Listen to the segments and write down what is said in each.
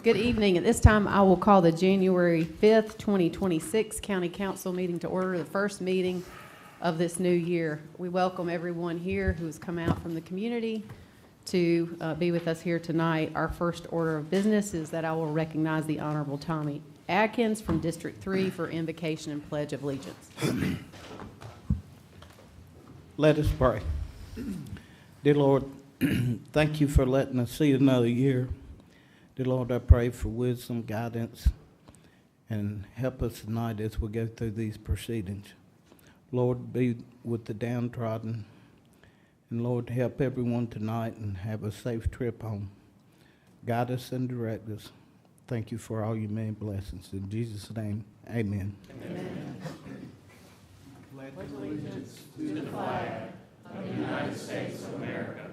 Good evening. At this time, I will call the January 5th, 2026 County Council meeting to order, the first meeting of this new year. We welcome everyone here who has come out from the community to be with us here tonight. Our first order of business is that I will recognize the Honorable Tommy Atkins from District 3 for invocation and pledge of allegiance. Let us pray. Dear Lord, thank you for letting us see another year. Dear Lord, I pray for wisdom, guidance, and help us tonight as we go through these proceedings. Lord, be with the downtrodden. And Lord, help everyone tonight and have a safe trip home. Guide us and direct us. Thank you for all your many blessings. In Jesus' name, amen. Amen. Pledge allegiance to the flag of the United States of America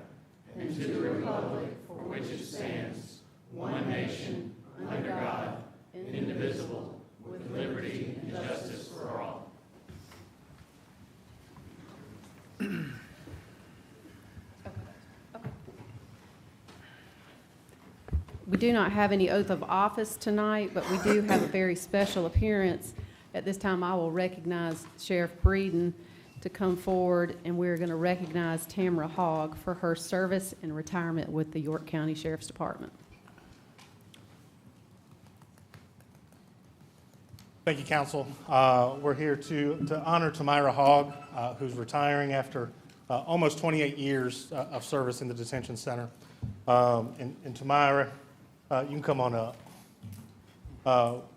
and to the republic for which it stands, one nation, under God, indivisible, with liberty and justice for all. We do not have any oath of office tonight, but we do have a very special appearance. At this time, I will recognize Sheriff Breeden to come forward, and we're going to recognize Tamara Hogg for her service and retirement with the York County Sheriff's Department. Thank you, Council. We're here to honor Tamara Hogg, who's retiring after almost 28 years of service in the detention center. And Tamara, you can come on up.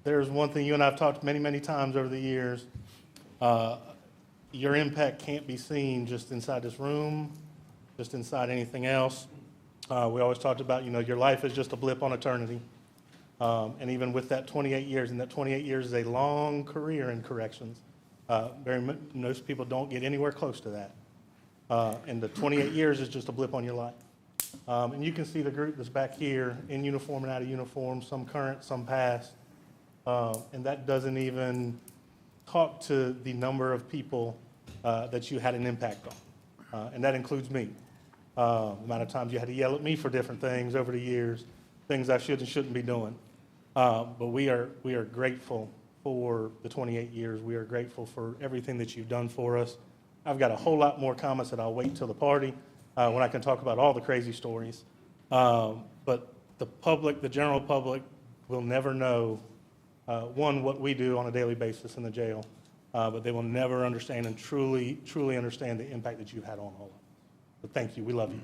There's one thing you and I have talked many, many times over the years. Your impact can't be seen just inside this room, just inside anything else. We always talked about, your life is just a blip on eternity. And even with that 28 years, and that 28 years is a long career in corrections, most people don't get anywhere close to that. And the 28 years is just a blip on your life. And you can see the group that's back here in uniform and out of uniform, some current, some past. And that doesn't even talk to the number of people that you had an impact on. And that includes me. The amount of times you had to yell at me for different things over the years, things I should and shouldn't be doing. But we are grateful for the 28 years. We are grateful for everything that you've done for us. I've got a whole lot more comments that I'll wait till the party when I can talk about all the crazy stories. But the public, the general public, will never know, one, what we do on a daily basis in the jail, but they will never understand and truly understand the impact that you've had on all of us. So thank you. We love you.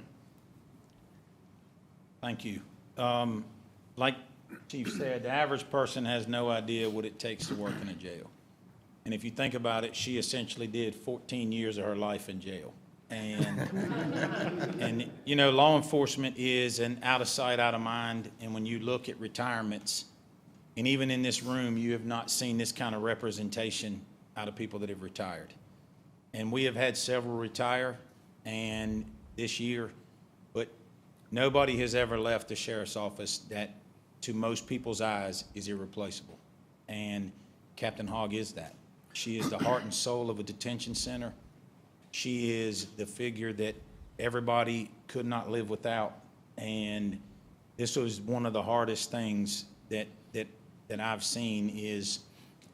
Thank you. Like Chief said, the average person has no idea what it takes to work in a jail. And if you think about it, she essentially did 14 years of her life in jail. And law enforcement is an out of sight, out of mind. And when you look at retirements, and even in this room, you have not seen this kind of representation out of people that have retired. And we have had several retire, and this year, but nobody has ever left the sheriff's office that, to most people's eyes, is irreplaceable. And Captain Hogg is that. She is the heart and soul of a detention center. She is the figure that everybody could not live without. And this was one of the hardest things that I've seen, is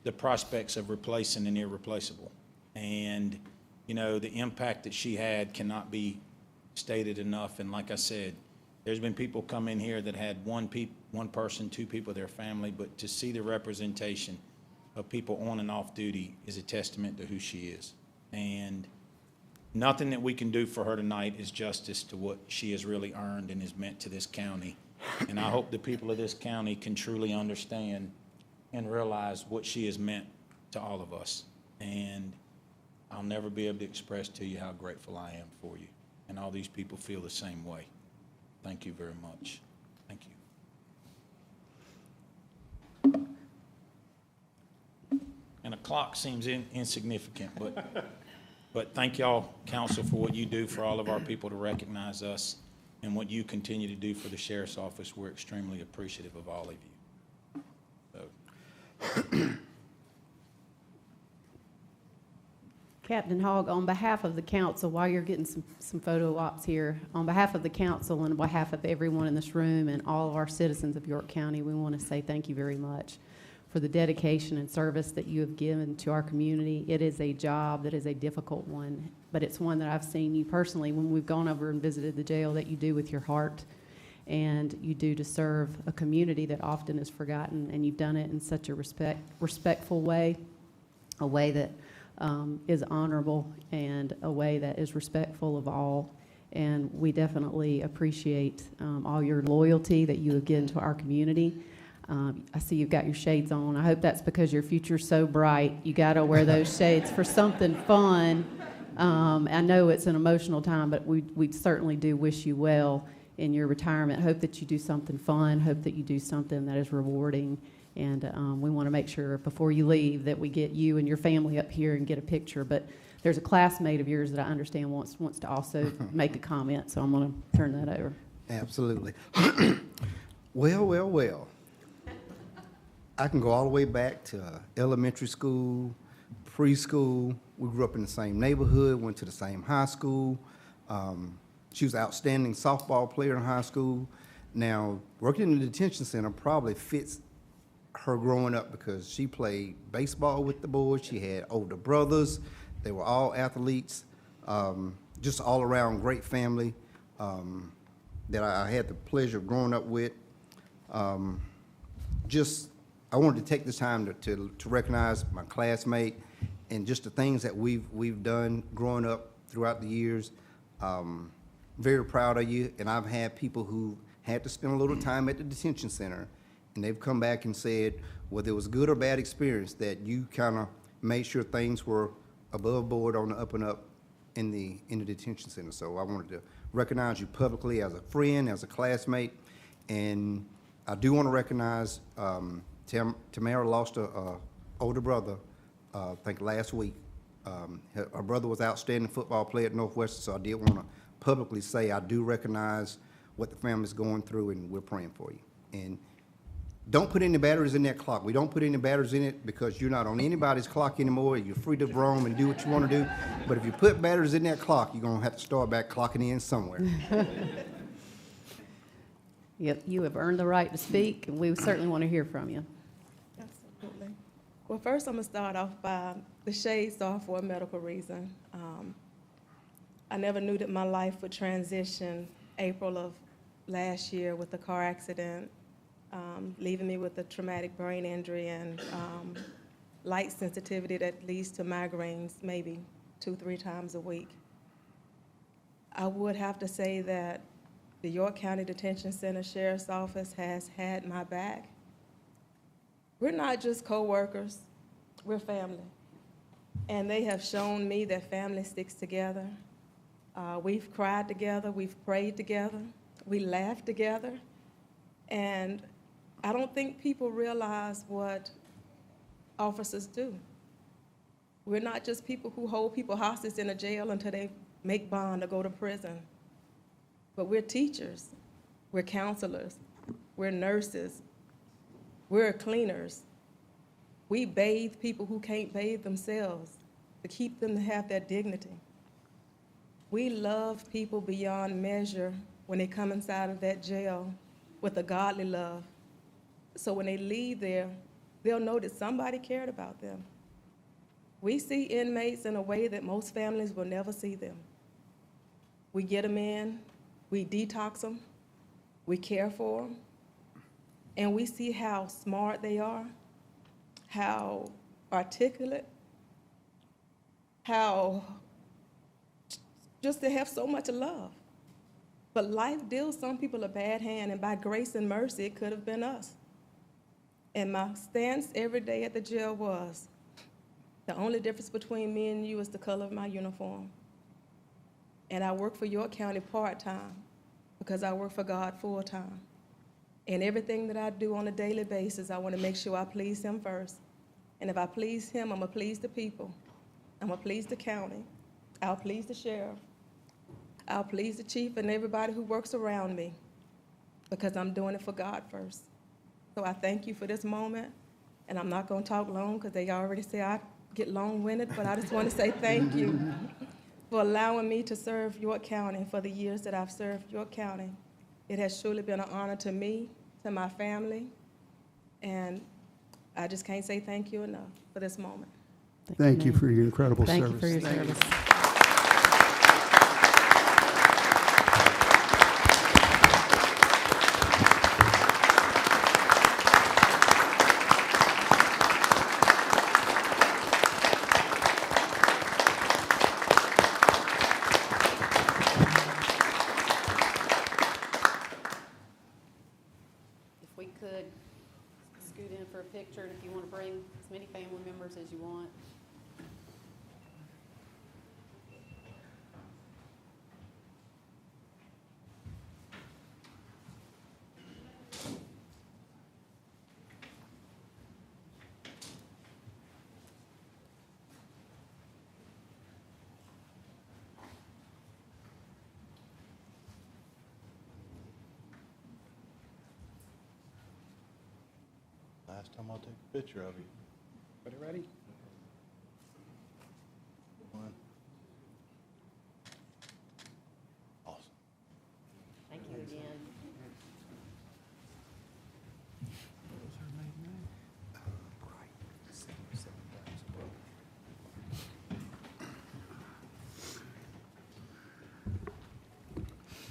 the prospects of replacing an irreplaceable. And, the impact that she had cannot be stated enough. And like I said, there's been people come in here that had one person, two people, their family, but to see the representation of people on and off duty is a testament to who she is. And nothing that we can do for her tonight is justice to what she has really earned and has meant to this county. And I hope the people of this county can truly understand and realize what she has meant to all of us. And I'll never be able to express to you how grateful I am for you. And all these people feel the same way. Thank you very much. Thank you. And a clock seems insignificant, but thank y'all, council, for what you do for all of our people to recognize us, and what you continue to do for the sheriff's office. We're extremely appreciative of all of you. So. Captain Hogg, on behalf of the council, while you're getting some photo ops here, on behalf of the council and on behalf of everyone in this room and all of our citizens of York County, we want to say thank you very much for the dedication and service that you have given to our community. It is a job that is a difficult one, but it's one that I've seen you personally when we've gone over and visited the jail that you do with your heart, and you do to serve a community that often is forgotten, and you've done it in such a respectful way, a way that is honorable, and a way that is respectful of all. And we definitely appreciate all your loyalty that you have given to our community. I see you've got your shades on. I hope that's because your future's so bright. You got to wear those shades for something fun. I know it's an emotional time, but we certainly do wish you well in your retirement. Hope that you do something fun. Hope that you do something that is rewarding. And we want to make sure before you leave that we get you and your family up here and get a picture. But there's a classmate of yours that I understand wants to also make a comment, so I'm going to turn that over. Absolutely. Well. I can go all the way back to elementary school, preschool. We grew up in the same neighborhood, went to the same high school. She was an outstanding softball player in high school. Now, working in the detention center probably fits her growing up because she played baseball with the boys. She had older brothers. They were all athletes. Just all around great family that I had the pleasure of growing up with. I wanted to take this time to recognize my classmate and just the things that we've done growing up throughout the years. Very proud of you, and I've had people who had to spend a little time at the detention center, and they've come back and said, whether it was good or bad experience, that you kind of made sure things were above board, on the up and up in the detention center. So I wanted to recognize you publicly as a friend, as a classmate, and I do want to recognize Tamara lost a older brother, I think last week. Her brother was an outstanding football player at Northwestern, so I did want to publicly say I do recognize what the family's going through, and we're praying for you. And don't put any batteries in that clock. We don't put any batteries in it because you're not on anybody's clock anymore. You're free to roam and do what you want to do. But if you put batteries in that clock, you're going to have to start back clocking in somewhere. Yep, you have earned the right to speak, and we certainly want to hear from you. Absolutely. Well, first I'm going to start off by the shades off for a medical reason. I never knew that my life would transition April of last year with a car accident, leaving me with a traumatic brain injury and light sensitivity that leads to migraines maybe 2-3 times a week. I would have to say that the York County Detention Center Sheriff's Office has had my back. We're not just co-workers, we're family. And they have shown me that family sticks together. We've cried together, we've prayed together, we laughed together. And I don't think people realize what officers do. We're not just people who hold people hostage in a jail until they make bond or go to prison. But we're teachers, we're counselors, we're nurses, we're cleaners. We bathe people who can't bathe themselves to keep them to have their dignity. We love people beyond measure when they come inside of that jail with a godly love. So when they leave there, they'll know that somebody cared about them. We see inmates in a way that most families will never see them. We get them in, we detox them, we care for them, and we see how smart they are, how articulate, how just they have so much love. But life deals some people a bad hand, and by grace and mercy, it could have been us. And my stance every day at the jail was, the only difference between me and you is the color of my uniform. And I work for York County part-time because I work for God full-time. And everything that I do on a daily basis, I want to make sure I please Him first. And if I please Him, I'm going to please the people. I'm going to please the county. I'll please the sheriff. I'll please the chief and everybody who works around me because I'm doing it for God first. So I thank you for this moment. And I'm not going to talk long because they already say I'm get long-winded, but I just want to say thank you for allowing me to serve York County for the years that I've served York County. It has truly been an honor to me, to my family, and I just can't say thank you enough for this moment. Thank you ma'am. for your incredible service. Thank you for your service. If we could scoot in for a picture, and if you want to bring as many family members as you want. Last time I'll take a picture of you. Everybody ready? One. Awesome. Thank you again.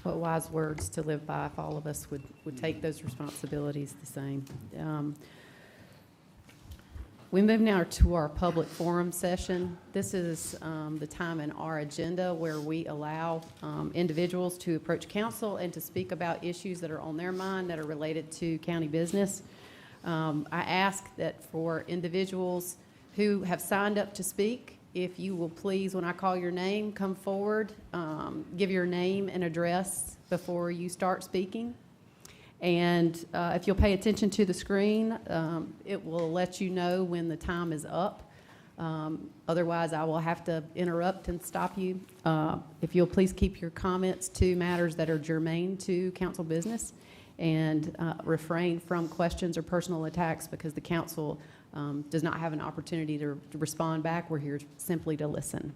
What wise words to live by if all of us would take those responsibilities the same. We move now to our public forum session. This is the time in our agenda where we allow individuals to approach council and to speak about issues that are on their mind that are related to county business. I ask that for individuals who have signed up to speak, if you will please, when I call your name, come forward, give your name and address before you start speaking. And if you'll pay attention to the screen, it will let you know when the time is up. Otherwise, I will have to interrupt and stop you. If you'll please keep your comments to matters that are germane to council business and refrain from questions or personal attacks because the council does not have an opportunity to respond back. We're here simply to listen.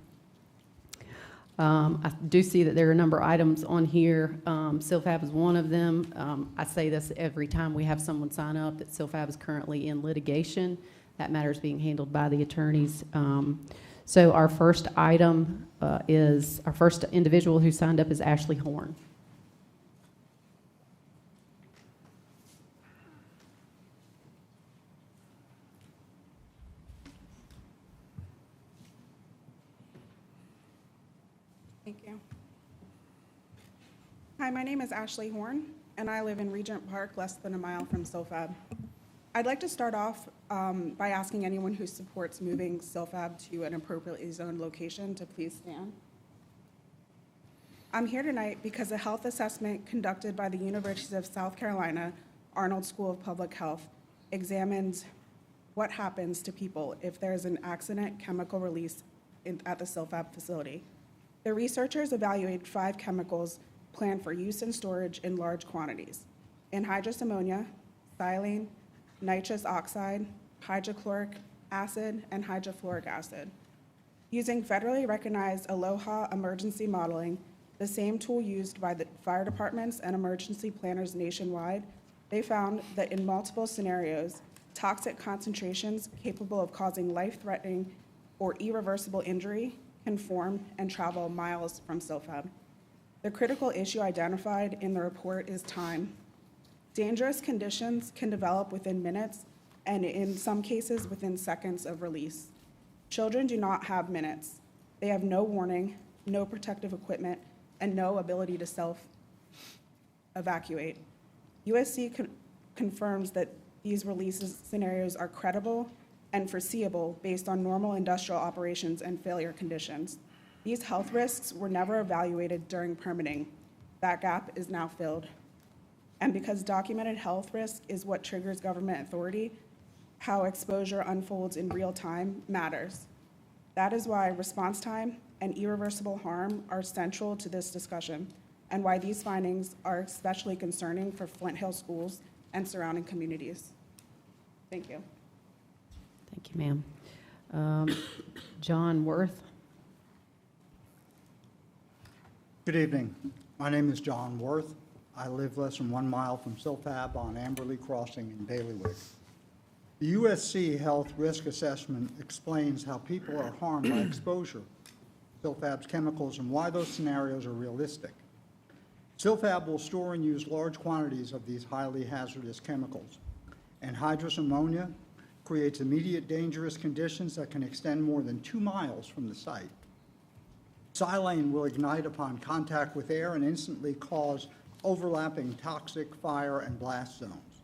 I do see that there are a number of items on here. SILFAB is one of them. I say this every time we have someone sign up, that SILFAB is currently in litigation. That matter is being handled by the attorneys. So our first item is, our first individual who signed up is Ashley Horn. Thank you. Hi, my name is Ashley Horn, and I live in Regent Park, less than a mile from SILFAB. I'd like to start off by asking anyone who supports moving SILFAB to an appropriately zoned location to please stand. I'm here tonight because a health assessment conducted by the University of South Carolina Arnold School of Public Health examines what happens to people if there's an accident chemical release at the SILFAB facility. The researchers evaluated 5 chemicals planned for use and storage in large quantities: anhydrous ammonia, xylene, nitrous oxide, hydrochloric acid, and hydrofluoric acid. Using federally recognized Aloha emergency modeling, the same tool used by the fire departments and emergency planners nationwide, they found that in multiple scenarios, toxic concentrations capable of causing life-threatening or irreversible injury can form and travel miles from SILFAB. The critical issue identified in the report is time. Dangerous conditions can develop within minutes and in some cases within seconds of release. Children do not have minutes. They have no warning, no protective equipment, and no ability to self-evacuate. USC confirms that these releases scenarios are credible and foreseeable based on normal industrial operations and failure conditions. These health risks were never evaluated during permitting. That gap is now filled. And because documented health risk is what triggers government authority, how exposure unfolds in real time matters. That is why response time and irreversible harm are central to this discussion, and why these findings are especially concerning for Flint Hill schools and surrounding communities. Thank you. Thank you, ma'am. John Worth. Good evening. My name is John Worth. I live less than 1 mile from Silfab on Amberley Crossing in Bailiwick. The USC Health Risk Assessment explains how people are harmed by exposure to Silfab's chemicals and why those scenarios are realistic. Silfab will store and use large quantities of these highly hazardous chemicals. Anhydrous ammonia creates immediate dangerous conditions that can extend more than 2 miles from the site. Silane will ignite upon contact with air and instantly cause overlapping toxic fire and blast zones.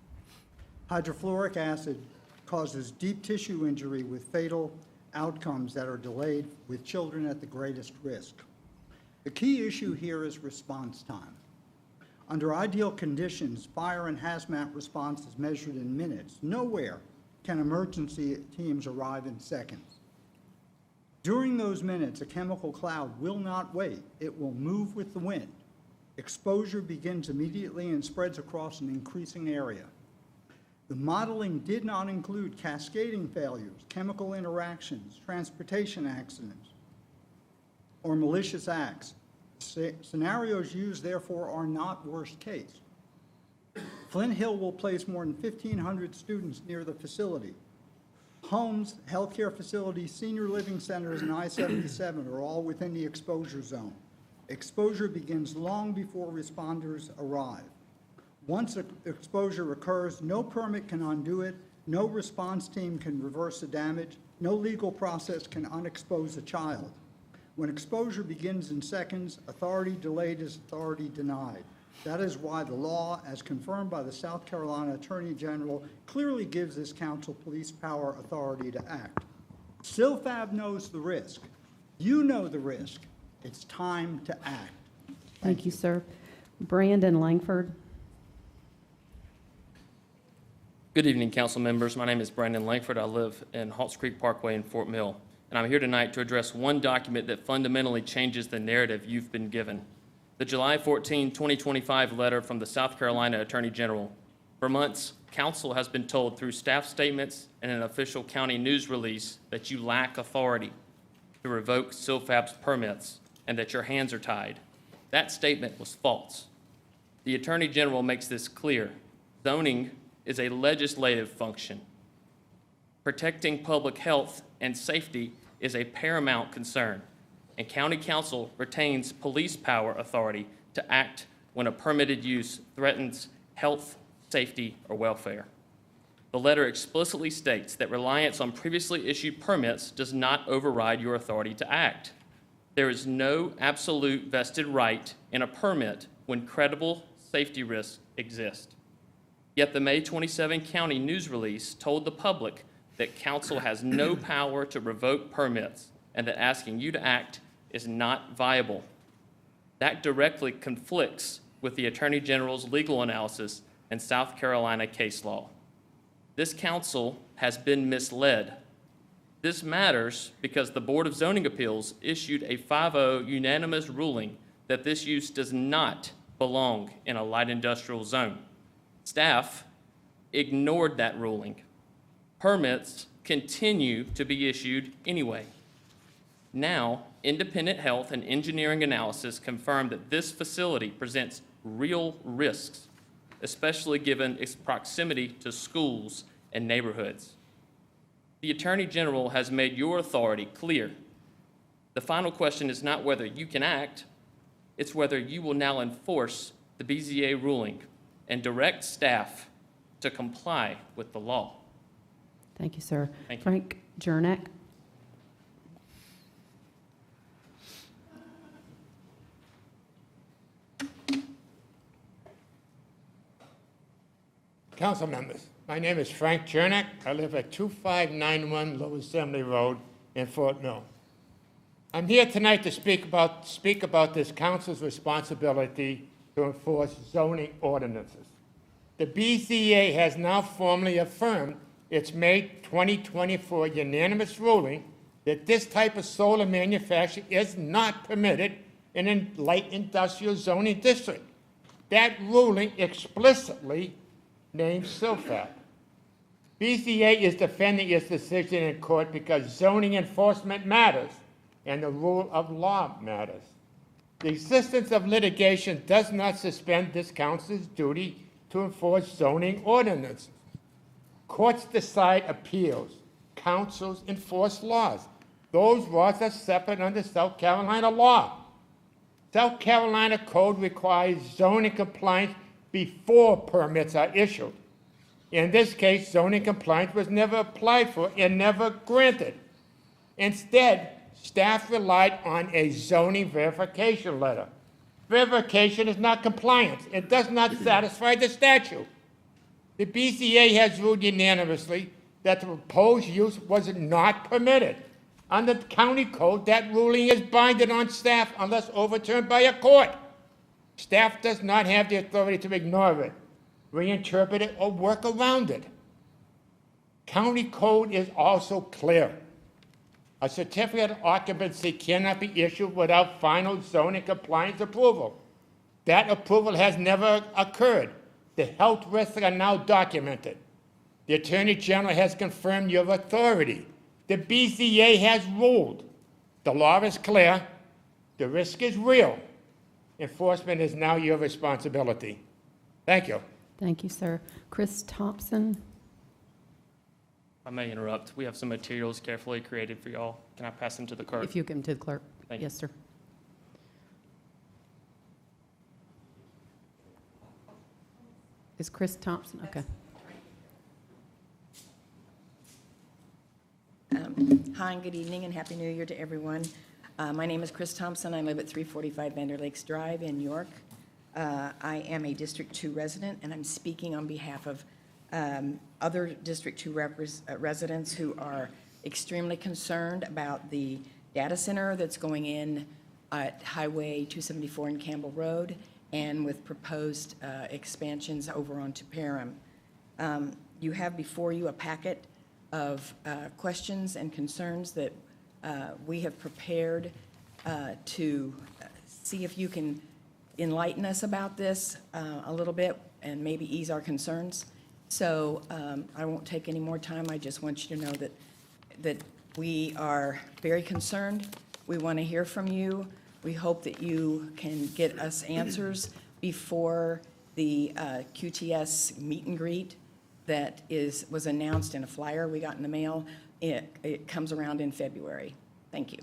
Hydrofluoric acid causes deep tissue injury with fatal outcomes that are delayed with children at the greatest risk. The key issue here is response time. Under ideal conditions, fire and hazmat response is measured in minutes. Nowhere can emergency teams arrive in seconds. During those minutes, a chemical cloud will not wait. It will move with the wind. Exposure begins immediately and spreads across an increasing area. The modeling did not include cascading failures, chemical interactions, transportation accidents, or malicious acts. Scenarios used, therefore, are not worst case. Flint Hill will place more than 1,500 students near the facility. Homes, healthcare facilities, senior living centers, and I-77 are all within the exposure zone. Exposure begins long before responders arrive. Once exposure occurs, no permit can undo it, no response team can reverse the damage, no legal process can unexpose a child. When exposure begins in seconds, authority delayed is authority denied. That is why the law, as confirmed by the South Carolina Attorney General, clearly gives this council police power authority to act. Silfab knows the risk. You know the risk. It's time to act. Thank you, sir. Brandon Langford. Good evening, council members. My name is Brandon Langford. I live in Halts Creek Parkway in Fort Mill, and I'm here tonight to address one document that fundamentally changes the narrative you've been given. The July 14, 2025 letter from the South Carolina Attorney General. For months, council has been told through staff statements and an official county news release that you lack authority to revoke Silfab's permits and that your hands are tied. That statement was false. The Attorney General makes this clear. Zoning is a legislative function. Protecting public health and safety is a paramount concern, and County Council retains police power authority to act when a permitted use threatens health, safety, or welfare. The letter explicitly states that reliance on previously issued permits does not override your authority to act. There is no absolute vested right in a permit when credible safety risks exist. Yet the May 27 county news release told the public that council has no power to revoke permits and that asking you to act is not viable. That directly conflicts with the Attorney General's legal analysis and South Carolina case law. This council has been misled. This matters because the Board of Zoning Appeals issued a 5-0 unanimous ruling that this use does not belong in a light industrial zone. Staff ignored that ruling. Permits continue to be issued anyway. Now, independent health and engineering analysis confirm that this facility presents real risks, especially given its proximity to schools and neighborhoods. The Attorney General has made your authority clear. The final question is not whether you can act, it's whether you will now enforce the BZA ruling and direct staff to comply with the law. Thank you, sir. Thank you. Frank Jernick. Council members, my name is Frank Jernick. I live at 2591 Lower Assembly Road in Fort Mill. I'm here tonight to speak about this council's responsibility to enforce zoning ordinances. The BZA has now formally affirmed its May 2024 unanimous ruling that this type of solar manufacture is not permitted in a light industrial zoning district. That ruling explicitly names Silfab. BCA is defending its decision in court because zoning enforcement matters and the rule of law matters. The existence of litigation does not suspend this council's duty to enforce zoning ordinances. Courts decide appeals. Councils enforce laws. Those laws are separate under South Carolina law. South Carolina code requires zoning compliance before permits are issued. In this case, zoning compliance was never applied for and never granted. Instead, staff relied on a zoning verification letter. Verification is not compliance. It does not satisfy the statute. The BCA has ruled unanimously that the proposed use was not permitted. Under the county code, that ruling is binding on staff unless overturned by a court. Staff does not have the authority to ignore it, reinterpret it, or work around it. County code is also clear. A certificate of occupancy cannot be issued without final zoning compliance approval. That approval has never occurred. The health risks are now documented. The Attorney General has confirmed your authority. The BCA has ruled. The law is clear. The risk is real. Enforcement is now your responsibility. Thank you. Thank you, sir. Chris Thompson. I may interrupt. We have some materials carefully created for y'all. Can I pass them to the clerk? If you give them to the clerk. Thank you. Yes, sir. Is Chris Thompson? Okay. Hi, and good evening, and Happy New Year to everyone. My name is Chris Thompson. I live at 345 Vander Lakes Drive in York. I am a District 2 resident, and I'm speaking on behalf of other District 2 residents who are extremely concerned about the data center that's going in at Highway 274 and Campbell Road, and with proposed expansions over onto Parham. You have before you a packet of questions and concerns that we have prepared to see if you can enlighten us about this a little bit and maybe ease our concerns. So I won't take any more time. I just want you to know that we are very concerned. We want to hear from you. We hope that you can get us answers before the QTS meet and greet that was announced in a flyer we got in the mail. It comes around in February. Thank you.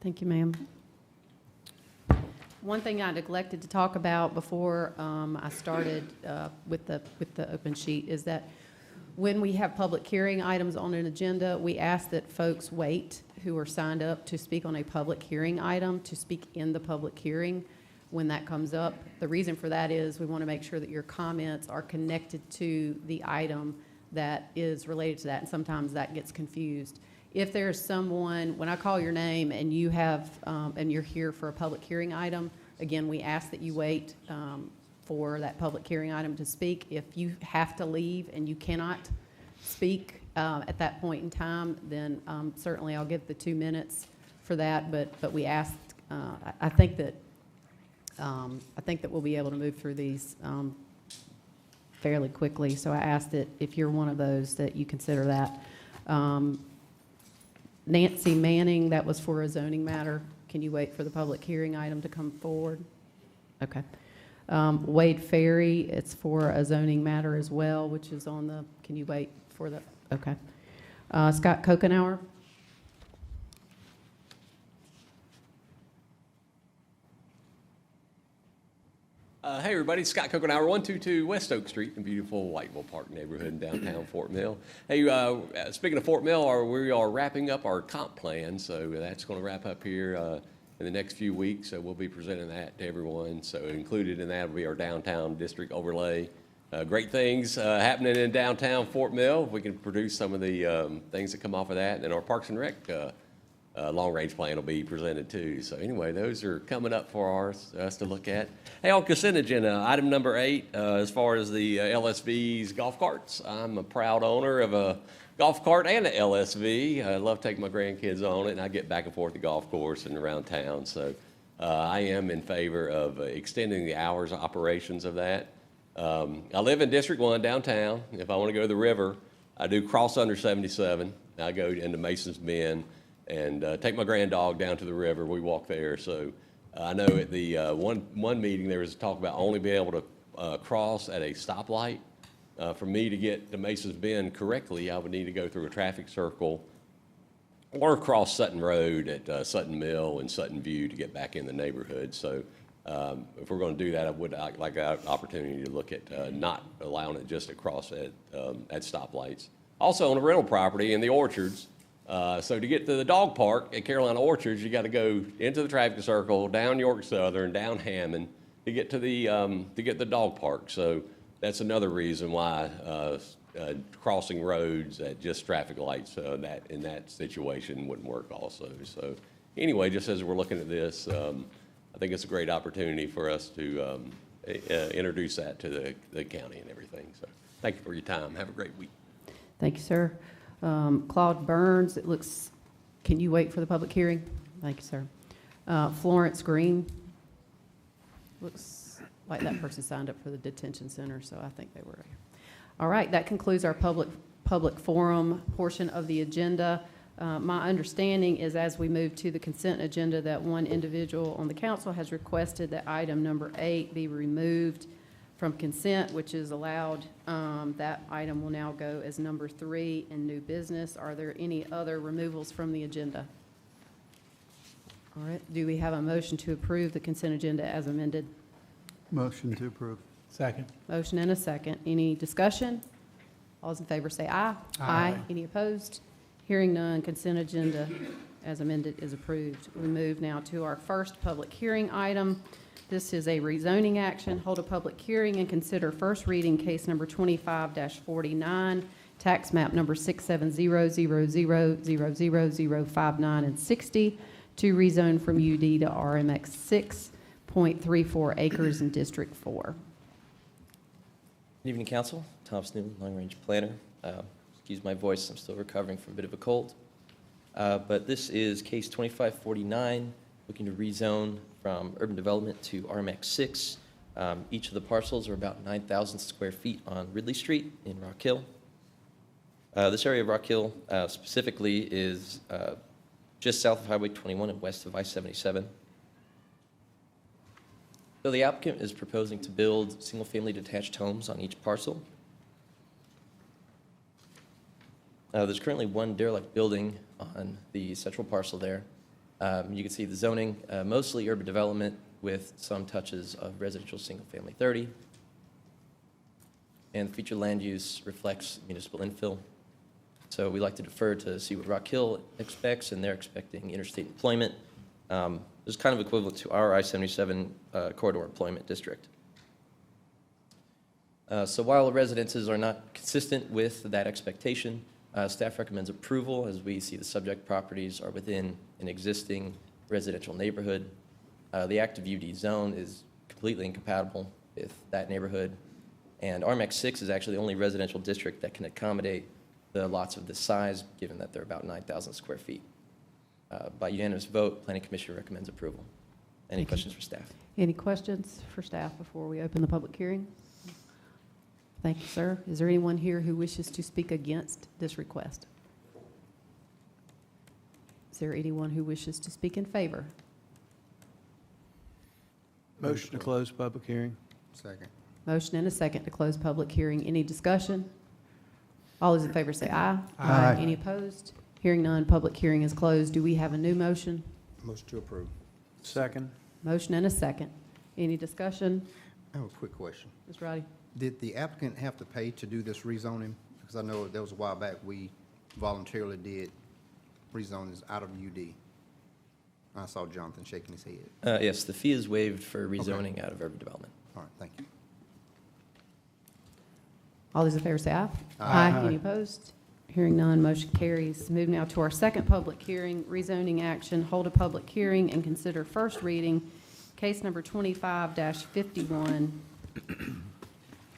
Thank you, ma'am. One thing I neglected to talk about before I started with the open sheet is that when we have public hearing items on an agenda, we ask that folks wait who are signed up to speak on a public hearing item to speak in the public hearing when that comes up. The reason for that is we want to make sure that your comments are connected to the item that is related to that, and sometimes that gets confused. If there's someone, when I call your name and you have, and you're here for a public hearing item, again, we ask that you wait for that public hearing item to speak. If you have to leave and you cannot speak at that point in time, then certainly I'll give the 2 minutes for that. But we asked, I think that we'll be able to move through these fairly quickly. So I asked that if you're one of those, that you consider that. Nancy Manning, that was for a zoning matter. Can you wait for the public hearing item to come forward? Okay. Wade Ferry, it's for a zoning matter as well, which is on the, can you wait for the, okay. Scott Kokenauer. Hey everybody, Scott Kokenauer, 122 West Oak Street in beautiful Whiteville Park neighborhood in downtown Fort Mill. Hey, speaking of Fort Mill, we are wrapping up our comp plan, so that's going to wrap up here in the next few weeks. So we'll be presenting that to everyone. So included in that will be our downtown district overlay. Great things happening in downtown Fort Mill. If we can produce some of the things that come off of that, and then our Parks and Rec long-range plan will be presented too. So anyway, those are coming up for us to look at. Hey, on consent agenda, item number 8, as far as the LSV's golf carts. I'm a proud owner of a golf cart and an LSV. I love taking my grandkids on it, and I get back and forth to the golf course and around town. So I am in favor of extending the hours of operations of that. I live in District 1 downtown. If I want to go to the river, I do cross under 77. I go into Mason's Bend and take my grand dog down to the river. We walk there. So I know at the one meeting there was talk about only being able to cross at a stoplight. For me to get to Mason's Bend correctly, I would need to go through a traffic circle or cross Sutton Road at Sutton Mill and Sutton View to get back in the neighborhood. So if we're going to do that, I would like an opportunity to look at not allowing it just to cross at stoplights. Also on a rental property in the orchards, so to get to the dog park at Carolina Orchards, you got to go into the traffic circle, down York Southern, down Hammond to get to the dog park. So that's another reason why crossing roads at just traffic lights in that situation wouldn't work also. So anyway, just as we're looking at this, I think it's a great opportunity for us to introduce that to the county and everything. So thank you for your time. Have a great week. Thank you, sir. Claude Burns, it looks, can you wait for the public hearing? Thank you, sir. Florence Green, looks like that person signed up for the detention center, so I think they were. All right, that concludes our public forum portion of the agenda. My understanding is as we move to the consent agenda that one individual on the council has requested that item number 8 be removed from consent, which is allowed. That item will now go as number 3 in new business. Are there any other removals from the agenda? All right, do we have a motion to approve the consent agenda as amended? Motion to approve. Second. Motion and a second. Any discussion? All those in favor say aye. Aye. Any opposed? Hearing none, consent agenda as amended is approved. We move now to our first public hearing item. This is a rezoning action. Hold a public hearing and consider first reading case number 25-49, tax map number 670000059 and 60, to rezone from UD to RMX 6.34 acres in District 4. Good evening, Council. Tom Snoon, Long Range Planner. Excuse my voice, I'm still recovering from a bit of a cold. But this is case 2549, looking to rezone from urban development to RMX 6. Each of the parcels are about 9,000 square feet on Ridley Street in Rock Hill. This area of Rock Hill specifically is just south of Highway 21 and west of I-77. So the applicant is proposing to build single-family detached homes on each parcel. There's currently one derelict building on the central parcel there. You can see the zoning, mostly urban development with some touches of residential single-family 30. And the featured land use reflects municipal infill. So we like to defer to see what Rock Hill expects, and they're expecting interstate employment. This is kind of equivalent to our I-77 corridor employment district. So while the residences are not consistent with that expectation, staff recommends approval as we see the subject properties are within an existing residential neighborhood. The active UD zone is completely incompatible with that neighborhood. And RMX 6 is actually the only residential district that can accommodate the lots of this size, given that they're about 9,000 square feet. By unanimous vote, Planning Commission recommends approval. Any questions for staff? Any questions for staff before we open the public hearing? Thank you, sir. Is there anyone here who wishes to speak against this request? Is there anyone who wishes to speak in favor? Motion to close public hearing. Second. Motion and a second to close public hearing. Any discussion? All those in favor say aye. Aye. Any opposed? Hearing none, public hearing is closed. Do we have a new motion? Motion to approve. Second. Motion and a second. Any discussion? I have a quick question. Mr. Roddy? Did the applicant have to pay to do this rezoning? Because I know there was a while back, we voluntarily did rezonings out of UD. I saw Jonathan shaking his head. Yes, the fee is waived for rezoning out of urban development. All right, thank you. All those in favor say aye. Aye. Any opposed? Hearing none, motion carries. Move now to our second public hearing, rezoning action. Hold a public hearing and consider first reading, case number 25-51,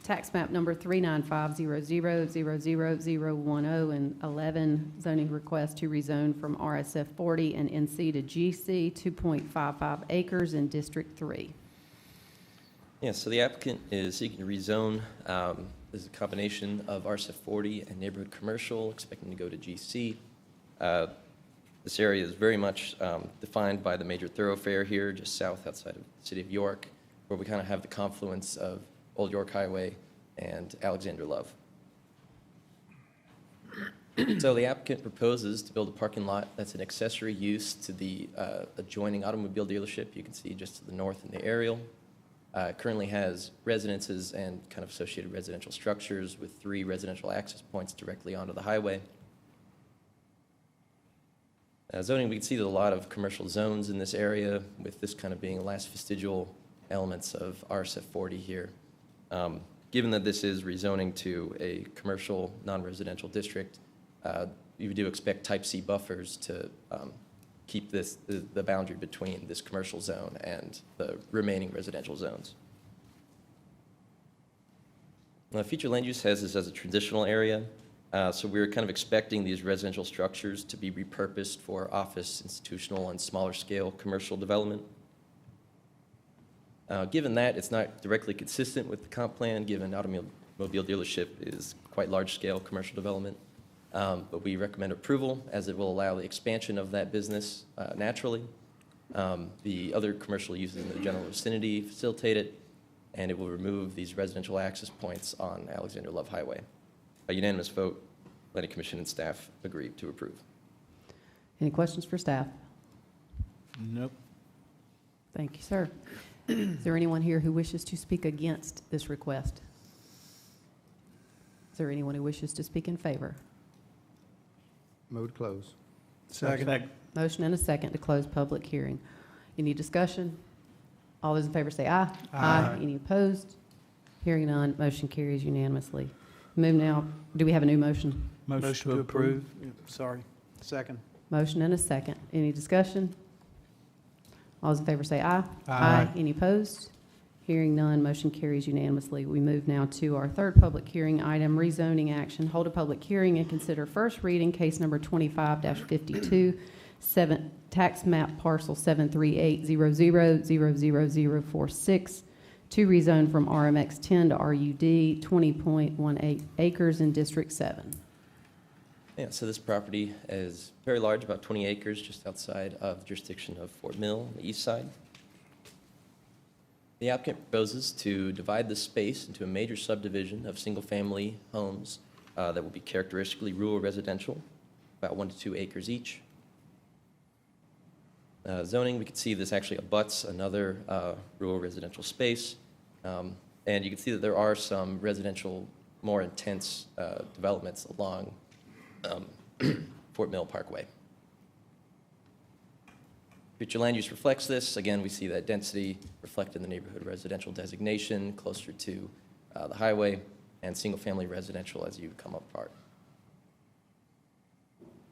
tax map number 39500000010 and 11, zoning request to rezone from RSF 40 and NC to GC 2.55 acres in District 3. Yeah, so the applicant is seeking to rezone. This is a combination of RCF 40 and neighborhood commercial, expecting to go to GC. This area is very much defined by the major thoroughfare here, just south outside of the city of York, where we kind of have the confluence of Old York Highway and Alexander Love. So the applicant proposes to build a parking lot that's an accessory use to the adjoining automobile dealership you can see just to the north in the aerial. Currently has residences and kind of associated residential structures with 3 residential access points directly onto the highway. Zoning, we can see there's a lot of commercial zones in this area, with this kind of being the last vestigial elements of RCF 40 here. Given that this is rezoning to a commercial, non-residential district, you do expect type C buffers to keep the boundary between this commercial zone and the remaining residential zones. Now, future land use has this as a transitional area. So we're kind of expecting these residential structures to be repurposed for office, institutional, and smaller scale commercial development. Given that, it's not directly consistent with the comp plan, given automobile dealership is quite large scale commercial development. But we recommend approval, as it will allow the expansion of that business naturally. The other commercial uses in the general vicinity facilitate it, and it will remove these residential access points on Alexander Love Highway. A unanimous vote, Planning Commission and staff agreed to approve. Any questions for staff? Nope. Thank you, sir. Is there anyone here who wishes to speak against this request? Is there anyone who wishes to speak in favor? Move to close. Second. Motion and a second to close public hearing. Any discussion? All those in favor say aye. Aye. Any opposed? Hearing none, motion carries unanimously. Move now, do we have a new motion? Motion to approve. Sorry. Second. Motion and a second. Any discussion? All those in favor say aye. Aye. Any opposed? Hearing none, motion carries unanimously. We move now to our third public hearing item, rezoning action. Hold a public hearing and consider first reading, case number 25-52, tax map parcel 73800000046, to rezone from RMX 10 to RUD, 20.18 acres in District 7. Yeah, so this property is very large, about 20 acres, just outside of the jurisdiction of Fort Mill on the east side. The applicant proposes to divide the space into a major subdivision of single-family homes that will be characteristically rural residential, about 1 to 2 acres each. Zoning, we can see this actually abuts another rural residential space. And you can see that there are some residential, more intense developments along Fort Mill Parkway. Future land use reflects this. Again, we see that density reflected in the neighborhood residential designation, closer to the highway, and single-family residential as you come apart.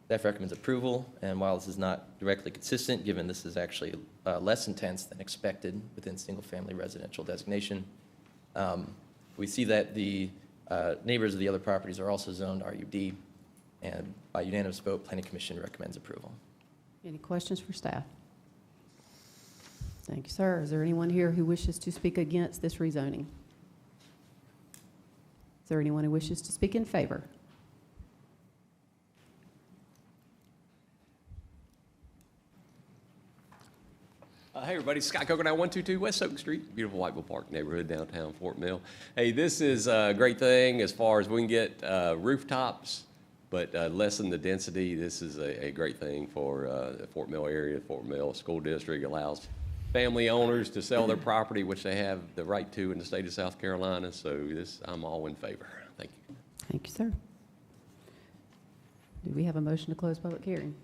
Staff recommends approval, and while this is not directly consistent, given this is actually less intense than expected within single-family residential designation, we see that the neighbors of the other properties are also zoned RUD, and by unanimous vote, Planning Commission recommends approval. Any questions for staff? Thank you, sir. Is there anyone here who wishes to speak against this rezoning? Is there anyone who wishes to speak in favor? Hey everybody, Scott Coconut, 122 West Oak Street, beautiful Whiteville Park neighborhood, downtown Fort Mill. Hey, this is a great thing as far as we can get rooftops, but lessen the density. This is a great thing for the Fort Mill area. Fort Mill School District allows family owners to sell their property, which they have the right to in the state of South Carolina. So this, I'm all in favor. Thank you. Thank you, sir. Do we have a motion to close public hearing?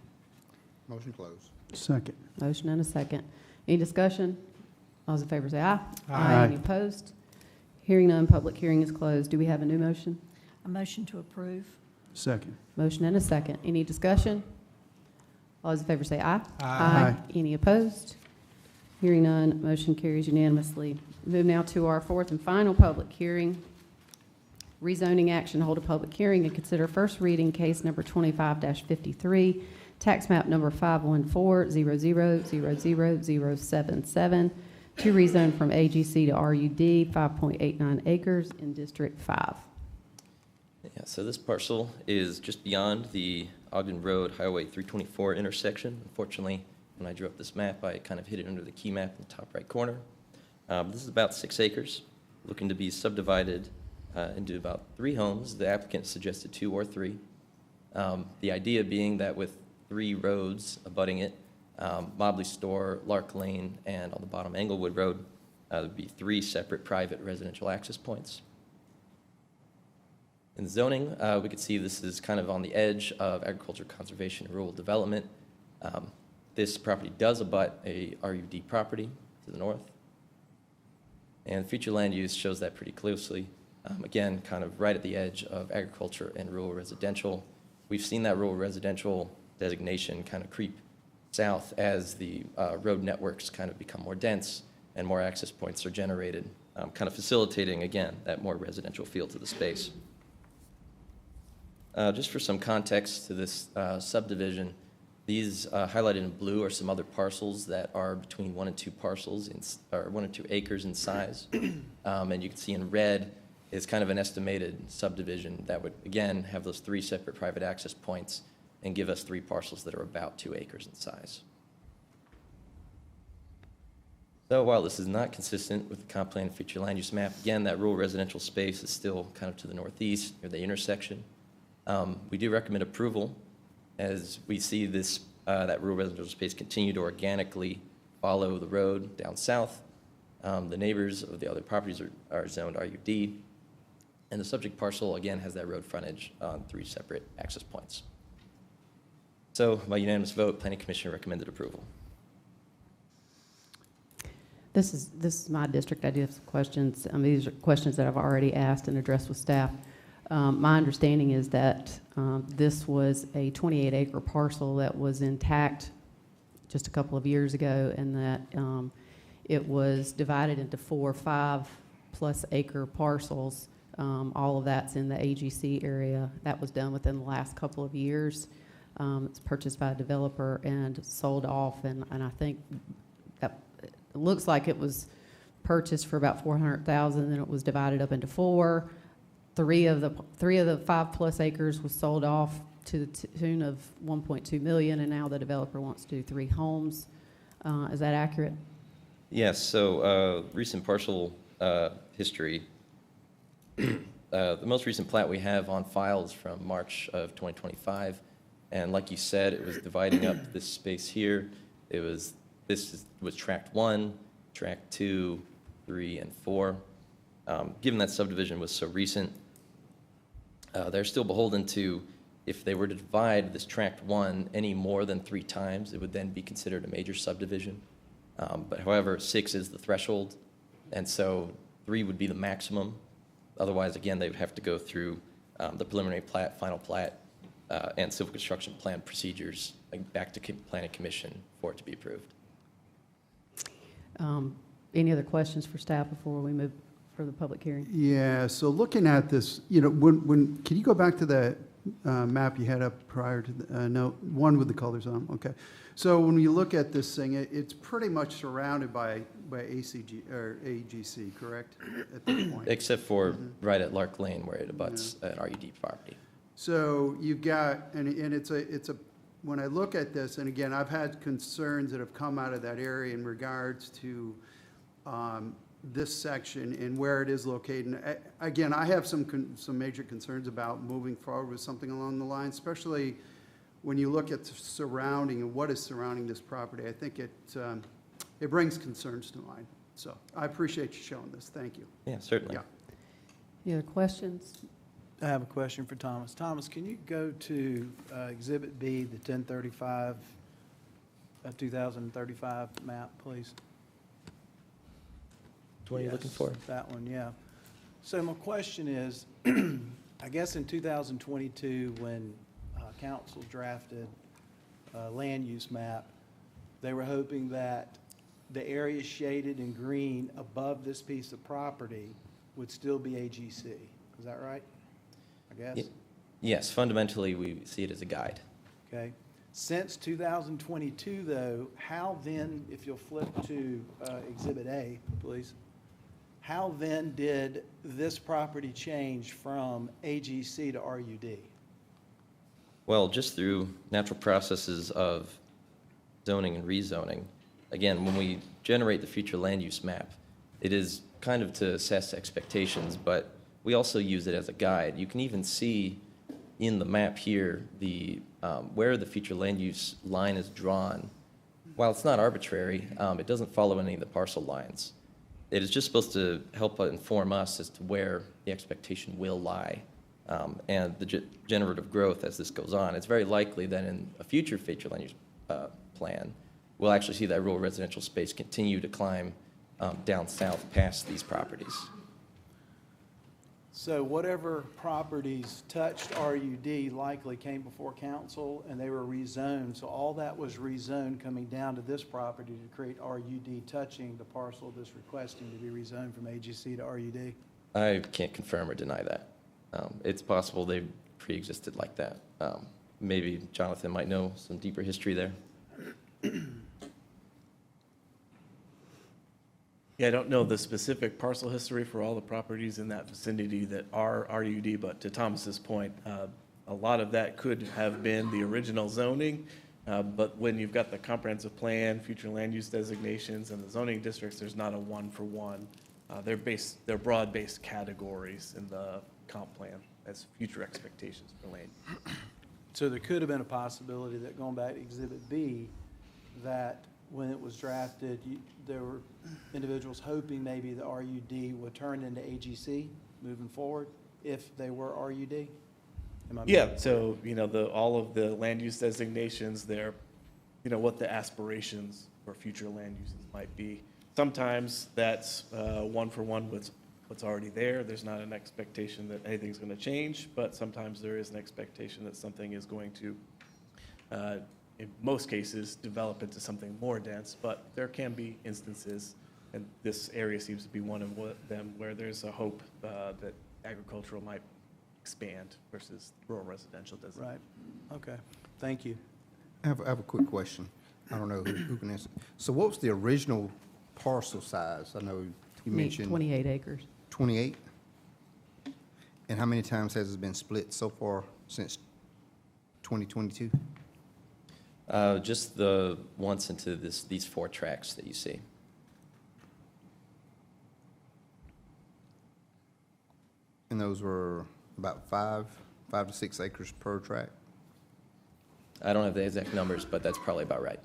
Motion closed. Second. Motion and a second. Any discussion? All those in favor say aye. Aye. Any opposed? Hearing none, public hearing is closed. Do we have a new motion? A motion to approve. Second. Motion and a second. Any discussion? All those in favor say aye. Aye. Any opposed? Hearing none, motion carries unanimously. Move now to our fourth and final public hearing. Rezoning action, hold a public hearing and consider first reading case number 25-53, tax map number 51400000077, to rezone from AGC to RUD, 5.89 acres in District 5. Yeah, so this parcel is just beyond the Ogden Road Highway 324 intersection. Unfortunately, when I drew up this map, I kind of hid it under the key map in the top right corner. This is about 6 acres, looking to be subdivided into about 3 homes. The applicant suggested 2 or 3. The idea being that with 3 roads abutting it, Mobley Store, Lark Lane, and on the bottom Englewood Road, there'd be 3 separate private residential access points. In zoning, we could see this is kind of on the edge of agriculture, conservation, and rural development. This property does abut a RUD property to the north. And future land use shows that pretty closely. Again, kind of right at the edge of agriculture and rural residential. We've seen that rural residential designation kind of creep south as the road networks kind of become more dense and more access points are generated, kind of facilitating, again, that more residential feel to the space. Just for some context to this subdivision, these highlighted in blue are some other parcels that are between 1 and 2 parcels, or 1 or 2 acres in size. And you can see in red is kind of an estimated subdivision that would, again, have those 3 separate private access points and give us 3 parcels that are about 2 acres in size. So while this is not consistent with the comp plan and future land use map, again, that rural residential space is still kind of to the northeast near the intersection. We do recommend approval as we see this, that rural residential space continue to organically follow the road down south. The neighbors of the other properties are zoned RUD. And the subject parcel, again, has that road frontage on 3 separate access points. So by unanimous vote, Planning Commission recommended approval. This is my district. I do have some questions. These are questions that I've already asked and addressed with staff. My understanding is that this was a 28-acre parcel that was intact just a couple of years ago, and that it was divided into 4 5+ acre parcels. All of that's in the AGC area. That was done within the last couple of years. It's purchased by a developer and sold off, and I think that it looks like it was purchased for about $400,000, and it was divided up into 4. 3 of the 5+ acres was sold off to the tune of $1.2 million, and now the developer wants to do 3 homes. Is that accurate? Yes, so recent parcel history. The most recent plat we have on file is from March of 2025, and like you said, it was dividing up this space here. This was tract 1, tract 2, 3, and 4. Given that subdivision was so recent, they're still beholden to, if they were to divide this tract 1 any more than 3 times, it would then be considered a major subdivision. But however, 6 is the threshold, and so 3 would be the maximum. Otherwise, again, they would have to go through the preliminary plat, final plat, and civil construction plan procedures, like back to Planning Commission for it to be approved. Any other questions for staff before we move for the public hearing? Yeah, so looking at this, when can you go back to the map you had up prior to the, no, one with the colors on, okay. So when you look at this thing, it's pretty much surrounded by ACG, or AGC, correct, at this point? Except for right at Lark Lane where it abuts an RUD property. So you've got, and it's a, when I look at this, and again, I've had concerns that have come out of that area in regards to this section and where it is located. And again, I have some major concerns about moving forward with something along the line, especially when you look at the surrounding and what is surrounding this property. I think it brings concerns to mind. So I appreciate you showing this. Thank you. Yeah, certainly. Yeah. Any other questions? I have a question for Thomas. Thomas, can you go to Exhibit B, the 1035, 2035 map, please? What are you looking for? That one, yeah. So my question is, I guess in 2022, when council drafted a land use map, they were hoping that the area shaded in green above this piece of property would still be AGC. Is that right? I guess? Yes, fundamentally, we see it as a guide. Okay. Since 2022, though, how then, if you'll flip to Exhibit A, please, how then did this property change from AGC to RUD? Well, just through natural processes of zoning and rezoning. Again, when we generate the future land use map, it is kind of to assess expectations, but we also use it as a guide. You can even see in the map here where the future land use line is drawn. While it's not arbitrary, it doesn't follow any of the parcel lines. It is just supposed to help inform us as to where the expectation will lie. And the generative growth as this goes on. It's very likely that in a future land use plan, we'll actually see that rural residential space continue to climb down south past these properties. So whatever properties touched RUD likely came before council and they were rezoned. So all that was rezoned coming down to this property to create RUD touching the parcel that's requesting to be rezoned from AGC to RUD? I can't confirm or deny that. It's possible they pre-existed like that. Maybe Jonathan might know some deeper history there. Yeah, I don't know the specific parcel history for all the properties in that vicinity that are RUD, but to Thomas's point, a lot of that could have been the original zoning, but when you've got the comprehensive plan, future land use designations, and the zoning districts, there's not a one-for-one. They're broad-based categories in the comp plan as future expectations for land. So there could have been a possibility that, going back to Exhibit B, that when it was drafted, there were individuals hoping maybe the RUD would turn into AGC moving forward if they were RUD? Yeah, so, all of the land use designations, they're, what the aspirations for future land uses might be. Sometimes that's one-for-one with what's already there. There's not an expectation that anything's going to change, but sometimes there is an expectation that something is going to, in most cases, develop into something more dense, but there can be instances, and this area seems to be one of them, where there's a hope that agricultural might expand versus rural residential doesn't. Right, okay, thank you. I have a quick question. I don't know who can answer. So what was the original parcel size? I know you mentioned 28 acres. 28? And how many times has it been split so far since 2022? Just the once into these 4 tracks that you see. And those were about 5 to 6 acres per tract? I don't have the exact numbers, but that's probably about right.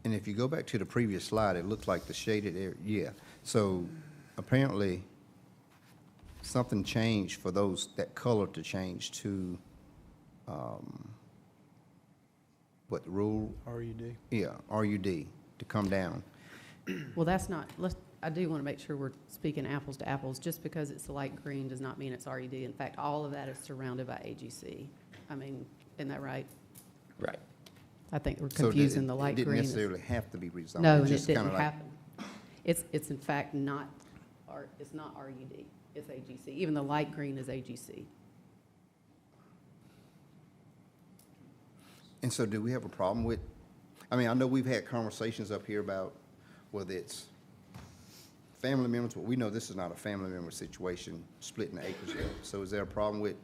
And if you go back to the previous slide, it looks like the shaded area, yeah. So apparently, something changed for that color to change to, what, rural? RUD. Yeah, RUD, to come down. Well, that's not, I do want to make sure we're speaking apples to apples. Just because it's light green does not mean it's RUD. In fact, all of that is surrounded by AGC. I mean, isn't that right? Right. I think we're So confusing the light It green. didn't necessarily have to be rezoned. No, and it just kinda didn't like- happen. It's in fact not, it's not RUD, it's AGC. Even the light green is AGC. And so do we have a problem with, I mean, I know we've had conversations up here about whether it's family members, but we know this is not a family member situation, splitting the acres up. So is there a problem with,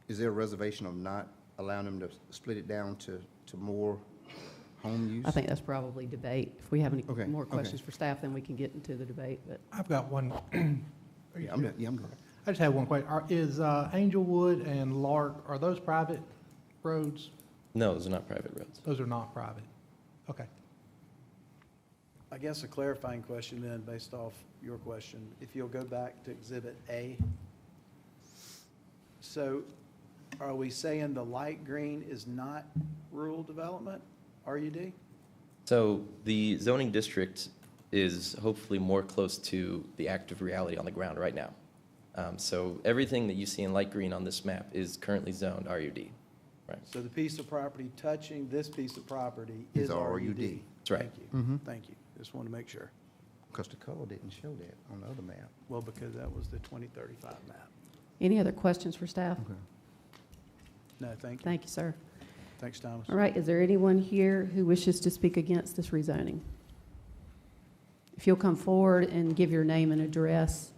is there a reservation of not allowing them to split it down to more home use? I think that's probably debate. If we have any Okay, more okay. questions for staff, then we can get into the debate, but. I've got one. Yeah, I'm good. I just have one question. Is Angelwood and Lark, are those private roads? No, those are not private roads. Those are not private. Okay. I guess a clarifying question then, based off your question, if you'll go back to Exhibit A. So are we saying the light green is not rural development, RUD? So the zoning district is hopefully more close to the active reality on the ground right now. So everything that you see in light green on this map is currently zoned RUD. Right. So the piece of property touching this piece of property is RUD. That's right. Thank you, thank you. Just want to make sure. Because the color didn't show that on the other map. Well, because that was the 2035 map. Any other questions for staff? Okay. No, thank you. Thank you, sir. Thanks, Thomas. All right, is there anyone here who wishes to speak against this rezoning? If you'll come forward and give your name and address.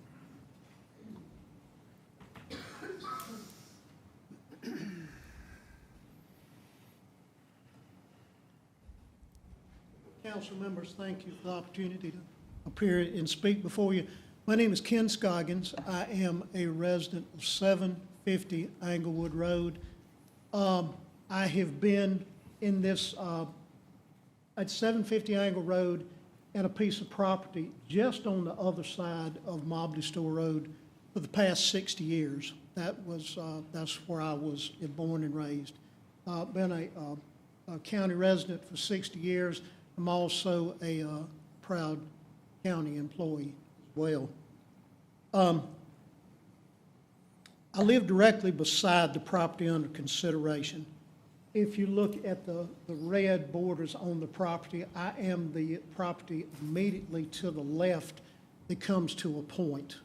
Council members, thank you for the opportunity to appear and speak before you. My name is Ken Scoggins. I am a resident of 750 Englewood Road. I have been in this, at 750 Angle Road and a piece of property just on the other side of Mobley Store Road for the past 60 years. That's where I was born and raised. Been a county resident for 60 years. I'm also a proud county employee as well. I live directly beside the property under consideration. If you look at the red borders on the property, I am the property immediately to the left that comes to a point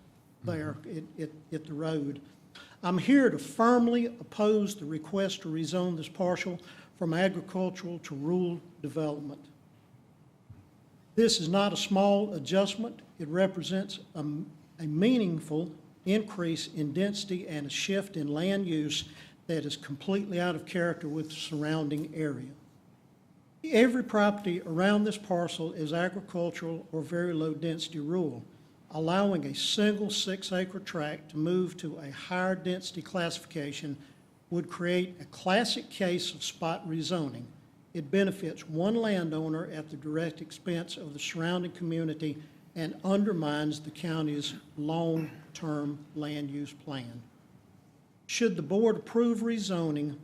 there at the road. I'm here to firmly oppose the request to rezone this parcel from agricultural to rural development. This is not a small adjustment. It represents a meaningful increase in density and a shift in land use that is completely out of character with the surrounding area. Every property around this parcel is agricultural or very low density rural. Allowing a single 6-acre tract to move to a higher density classification would create a classic case of spot rezoning. It benefits one landowner at the direct expense of the surrounding community and undermines the county's long-term land use plan. Should the board approve rezoning,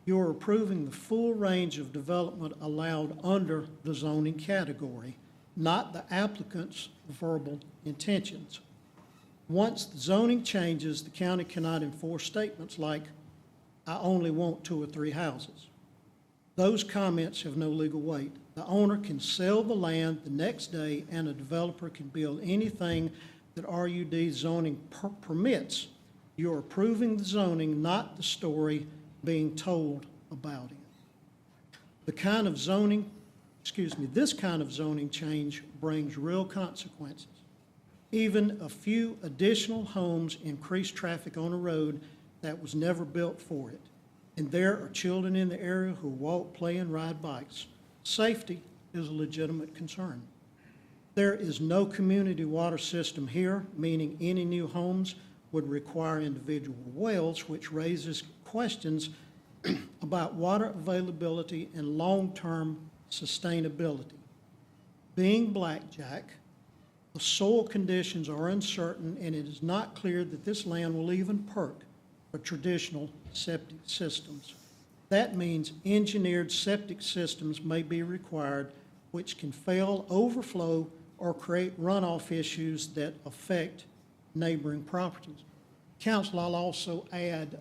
you are approving the full range of development allowed under the zoning category, not the applicant's verbal intentions. Once the zoning changes, the county cannot enforce statements like, "I only want 2 or 3 houses." Those comments have no legal weight. The owner can sell the land the next day and a developer can build anything that RUD zoning permits. You're approving the zoning, not the story being told about it. This kind of zoning change brings real consequences. Even a few additional homes increase traffic on a road that was never built for it. And there are children in the area who walk, play, and ride bikes. Safety is a legitimate concern. There is no community water system here, meaning any new homes would require individual wells, which raises questions about water availability and long-term sustainability. Being Blackjack, the soil conditions are uncertain, and it is not clear that this land will even perk for traditional septic systems. That means engineered septic systems may be required, which can fail, overflow, or create runoff issues that affect neighboring properties. Council, I'll also add,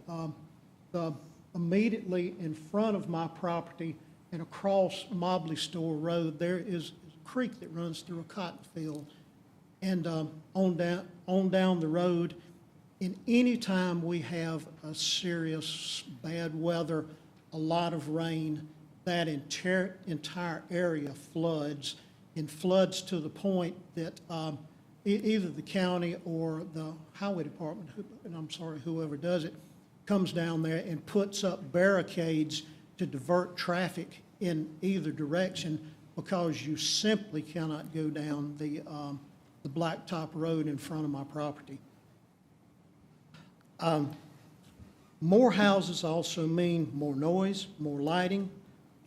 immediately in front of my property and across Mobley Store Road, there is a creek that runs through a cotton field. And on down the road, and any time we have a serious bad weather, a lot of rain, that entire area floods, and floods to the point that either the county or the highway department, and I'm sorry, whoever does it, comes down there and puts up barricades to divert traffic in either direction because you simply cannot go down the blacktop road in front of my property. More houses also mean more noise, more lighting,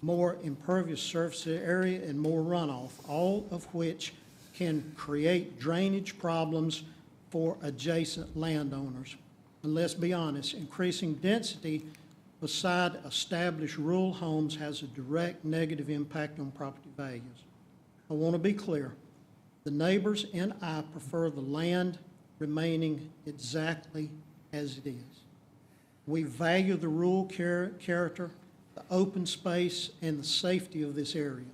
more impervious surface area, and more runoff, all of which can create drainage problems for adjacent landowners. And let's be honest, increasing density beside established rural homes has a direct negative impact on property values. I want to be clear. The neighbors and I prefer the land remaining exactly as it is. We value the rural character, the open space, and the safety of this area.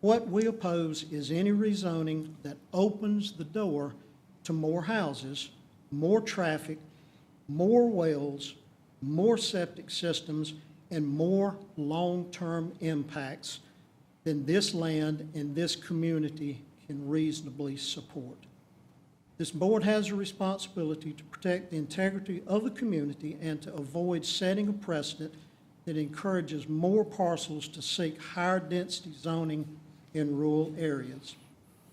What we oppose is any rezoning that opens the door to more houses, more traffic, more wells, more septic systems, and more long-term impacts than this land and this community can reasonably support. This board has a responsibility to protect the integrity of the community and to avoid setting a precedent that encourages more parcels to seek higher density zoning in rural areas.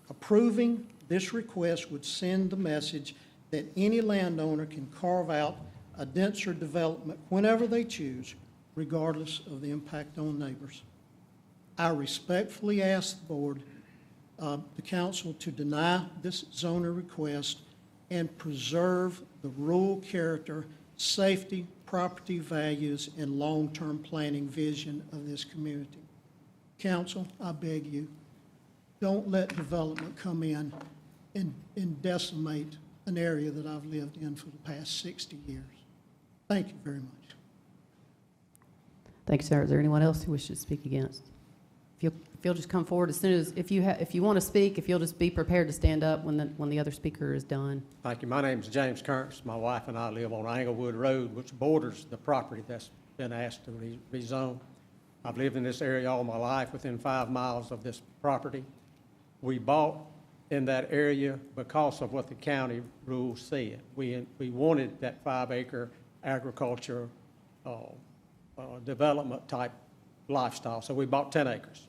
Approving this request would send the message that any landowner can carve out a denser development whenever they choose, regardless of the impact on neighbors. I respectfully ask the board, the council, to deny this zoner request and preserve the rural character, safety, property values, and long-term planning vision of this community. Council, I beg you, don't let development come in and decimate an area that I've lived in for the past 60 years. Thank you very much. Thank you, sir. Is there anyone else who wishes to speak against? If you'll just come forward as soon as, if you want to speak, if you'll just be prepared to stand up when the other speaker is done. Thank you. My name is James Kearns. My wife and I live on Anglewood Road, which borders the property that's been asked to rezone. I've lived in this area all my life, within 5 miles of this property. We bought in that area because of what the county rules said. We wanted that 5-acre agriculture development type lifestyle, so we bought 10 acres.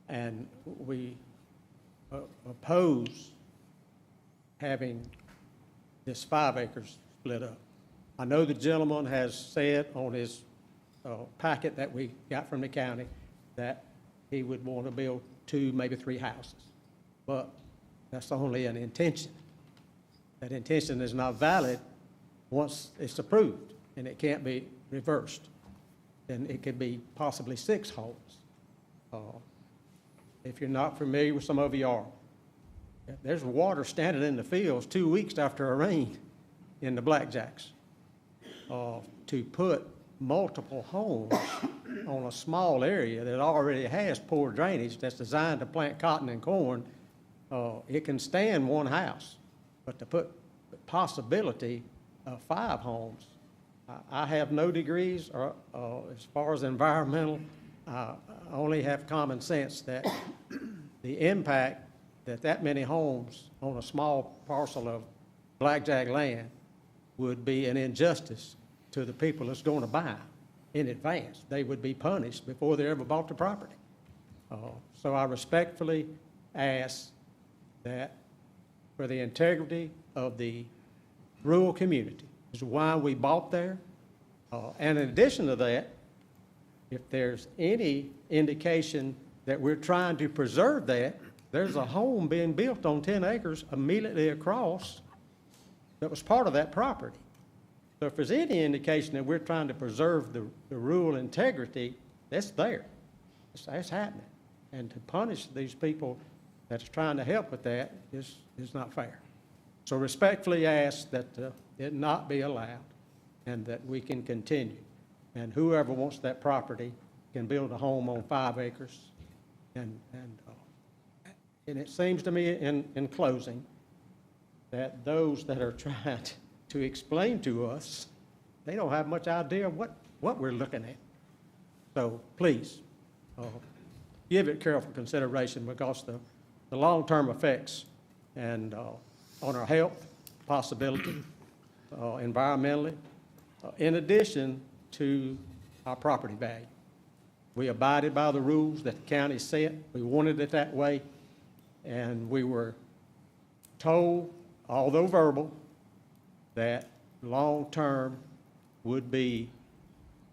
And we oppose having this 5 acres split up. I know the gentleman has said on his packet that we got from the county that he would want to build 2, maybe 3 houses. But that's only an intention. That intention is not valid once it's approved, and it can't be reversed. Then it could be possibly 6 homes. If you're not familiar with, some of you are, there's water standing in the fields 2 weeks after a rain in the Blackjacks. To put multiple homes on a small area that already has poor drainage that's designed to plant cotton and corn, it can stand 1 house. But to put the possibility of 5 homes, I have no degrees as far as environmental. I only have common sense that the impact that many homes on a small parcel of Blackjack land would be an injustice to the people that's going to buy in advance. They would be punished before they ever bought the property. So I respectfully ask that for the integrity of the rural community, is why we bought there. And in addition to that, if there's any indication that we're trying to preserve that, there's a home being built on 10 acres immediately across that was part of that property. So if there's any indication that we're trying to preserve the rural integrity, that's there. That's happening. And to punish these people that's trying to help with that is not fair. So respectfully ask that it not be allowed and that we can continue. And whoever wants that property can build a home on 5 acres. And it seems to me in closing that those that are trying to explain to us, they don't have much idea what we're looking at. So please, give it careful consideration, because the long-term effects and on our health, possibility, environmentally, in addition to our property value. We abided by the rules that the county set. We wanted it that way, and we were told, although verbal, that long-term would be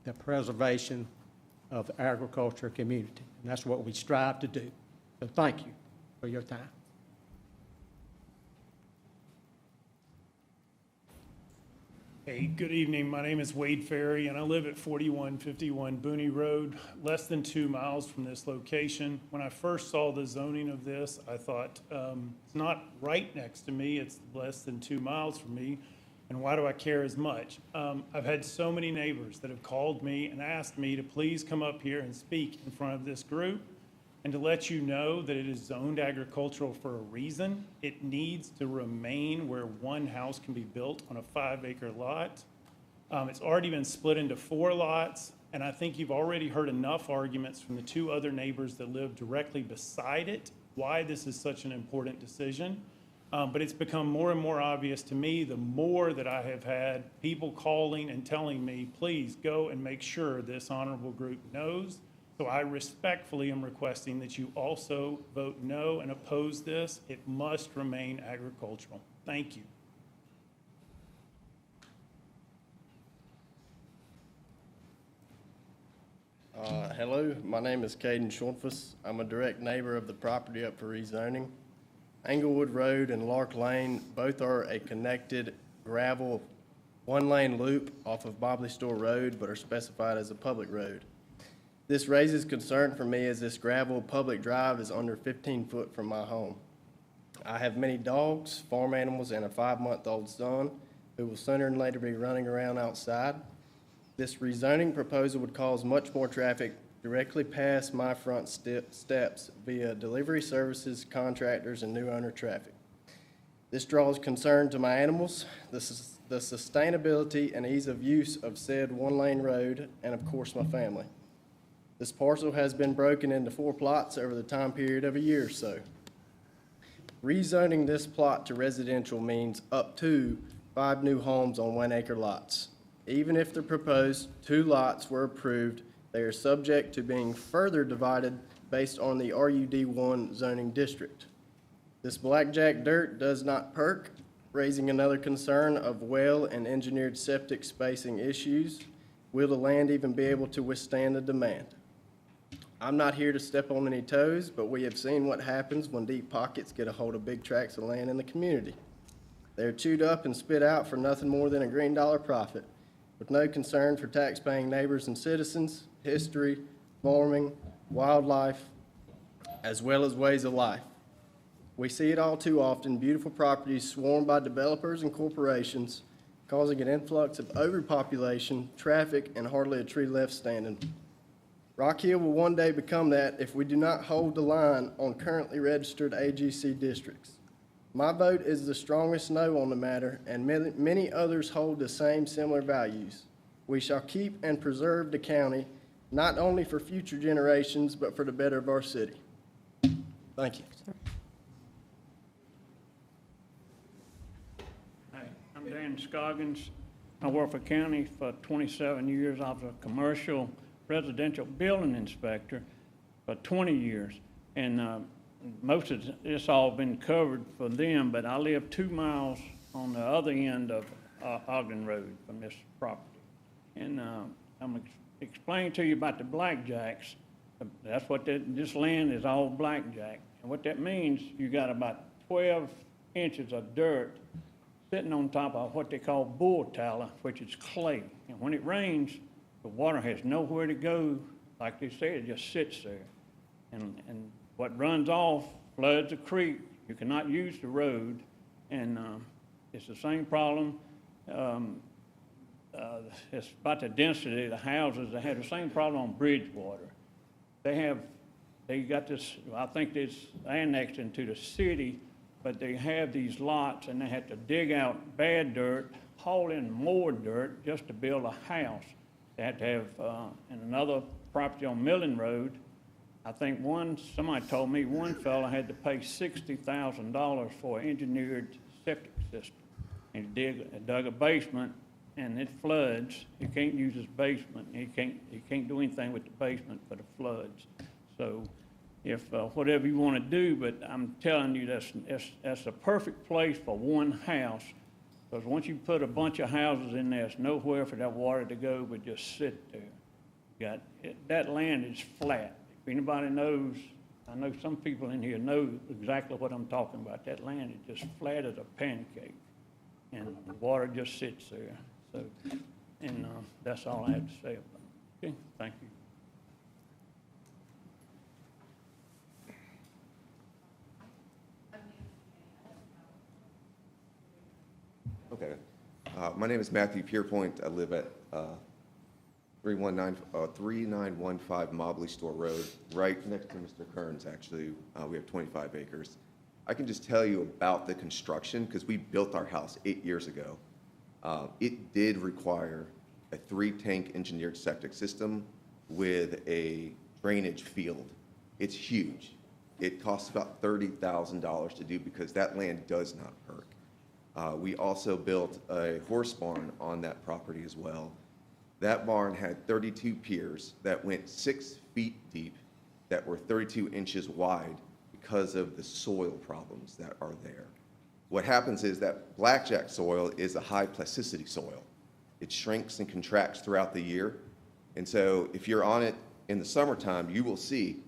the preservation of the agriculture community. And that's what we strive to do. So thank you for your time. Hey, good evening. My name is Wade Ferry, and I live at 4151 Booney Road, less than 2 miles from this location. When I first saw the zoning of this, I thought, it's not right next to me, it's less than 2 miles from me, and why do I care as much? I've had so many neighbors that have called me and asked me to please come up here and speak in front of this group, and to let you know that it is zoned agricultural for a reason. It needs to remain where 1 house can be built on a 5-acre lot. It's already been split into 4 lots, And I think you've already heard enough arguments from the two other neighbors that live directly beside it, why this is such an important decision. But it's become more and more obvious to me the more that I have had people calling and telling me, please go and make sure this honorable group knows. So I respectfully am requesting that you also vote no and oppose this. It must remain agricultural. Thank you. Hello, my name is Caden Schornfuss. I'm a direct neighbor of the property up for rezoning. Englewood Road and Lark Lane both are a connected gravel one-lane loop off of Mobley Store Road, but are specified as a public road. This raises concern for me as this gravel public drive is under 15 foot from my home. I have many dogs, farm animals, and a 5-month-old son who will sooner than later be running around outside. This rezoning proposal would cause much more traffic directly past my front steps via delivery services, contractors, and new owner traffic. This draws concern to my animals, the sustainability and ease of use of said one-lane road, and of course my family. This parcel has been broken into 4 plots over the time period of a year or so. Rezoning this plot to residential means up to 5 new homes on 1-acre lots. Even if the proposed 2 lots were approved, they are subject to being further divided based on the RUD1 zoning district. This blackjack dirt does not perk, raising another concern of well and engineered septic spacing issues. Will the land even be able to withstand the demand? I'm not here to step on any toes, but we have seen what happens when deep pockets get a hold of big tracts of land in the community. They're chewed up and spit out for nothing more than a green dollar profit, with no concern for tax-paying neighbors and citizens, history, farming, wildlife, as well as ways of life. We see it all too often, beautiful properties swarmed by developers and corporations, causing an influx of overpopulation, traffic, and hardly a tree left standing. Rock Hill will one day become that if we do not hold the line on currently registered AGC districts. My vote is the strongest no on the matter, and many others hold the same similar values. We shall keep and preserve the county, not only for future generations, but for the better of our city. Thank you. Hi, I'm Dan Scoggins. I worked for county for 27 years. I was a commercial residential building inspector for 20 years. And most of this all been covered for them, but I live 2 miles on the other end of Ogden Road from this property. And I'm explaining to you about the blackjacks. That's what this land is, all blackjack. And what that means, you got about 12 inches of dirt sitting on top of what they call bull tallow, which is clay. And when it rains, the water has nowhere to go. Like they say, it just sits there. And what runs off floods a creek. You cannot use the road. And it's the same problem. It's about the density of the houses. They have the same problem on Bridgewater. They got this, I think it's annexed into the city, but they have these lots and they have to dig out bad dirt, haul in more dirt just to build a house. They have to have, and another property on Millen Road, I think somebody told me one fella had to pay $60,000 for an engineered septic system. And he dug a basement and it floods. He can't use his basement. He can't do anything with the basement for the floods. So if whatever you want to do, but I'm telling you that's a perfect place for one house. Because once you put a bunch of houses in there, there's nowhere for that water to go but just sit there. That land is flat. If anybody knows, I know some people in here know exactly what I'm talking about. That land is just flat as a pancake, and the water just sits there. So, and that's all I have to say about it. Okay, thank you. Okay. My name is Matthew Pierpoint. I live at 3915 Mobley Store Road, right next to Mr. Kearns, actually. We have 25 acres. I can just tell you about the construction because we built our house 8 years ago. It did require a 3-tank engineered septic system with a drainage field. It's huge. It costs about $30,000 to do because that land does not perk. We also built a horse barn on that property as well. That barn had 32 piers that went 6 feet deep, that were 32 inches wide because of the soil problems that are there. What happens is that blackjack soil is a high plasticity soil. It shrinks and contracts throughout the year. And so if you're on it in the summertime, you will see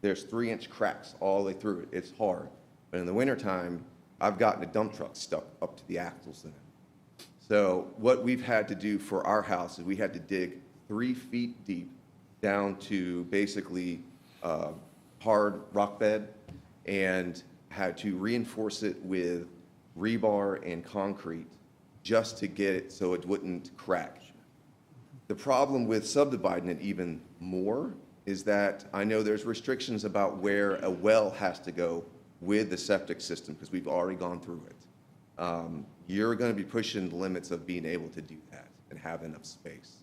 there's 3-inch cracks all the way through it. It's hard. But in the wintertime, I've gotten a dump truck stuck up to the axles in it. So what we've had to do for our house is we had to dig 3 feet deep down to basically hard rock bed and had to reinforce it with rebar and concrete just to get it so it wouldn't crack. The problem with subdividing it even more is that I know there's restrictions about where a well has to go with the septic system because we've already gone through it. You're going to be pushing the limits of being able to do that and have enough space.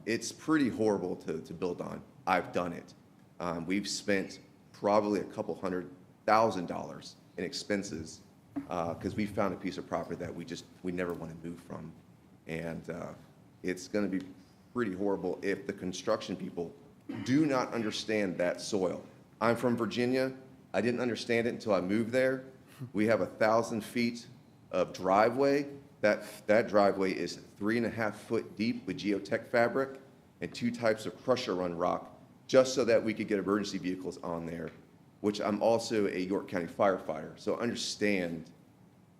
It's pretty horrible to build on. I've done it. We've spent probably a couple $100,000 in expenses because we found a piece of property that we never want to move from. And it's going to be pretty horrible if the construction people do not understand that soil. I'm from Virginia. I didn't understand it until I moved there. We have 1,000 feet of driveway. That driveway is 3.5 foot deep with geotech fabric and 2 types of crusher run rock, just so that we could get emergency vehicles on there, which I'm also a York County firefighter, so understand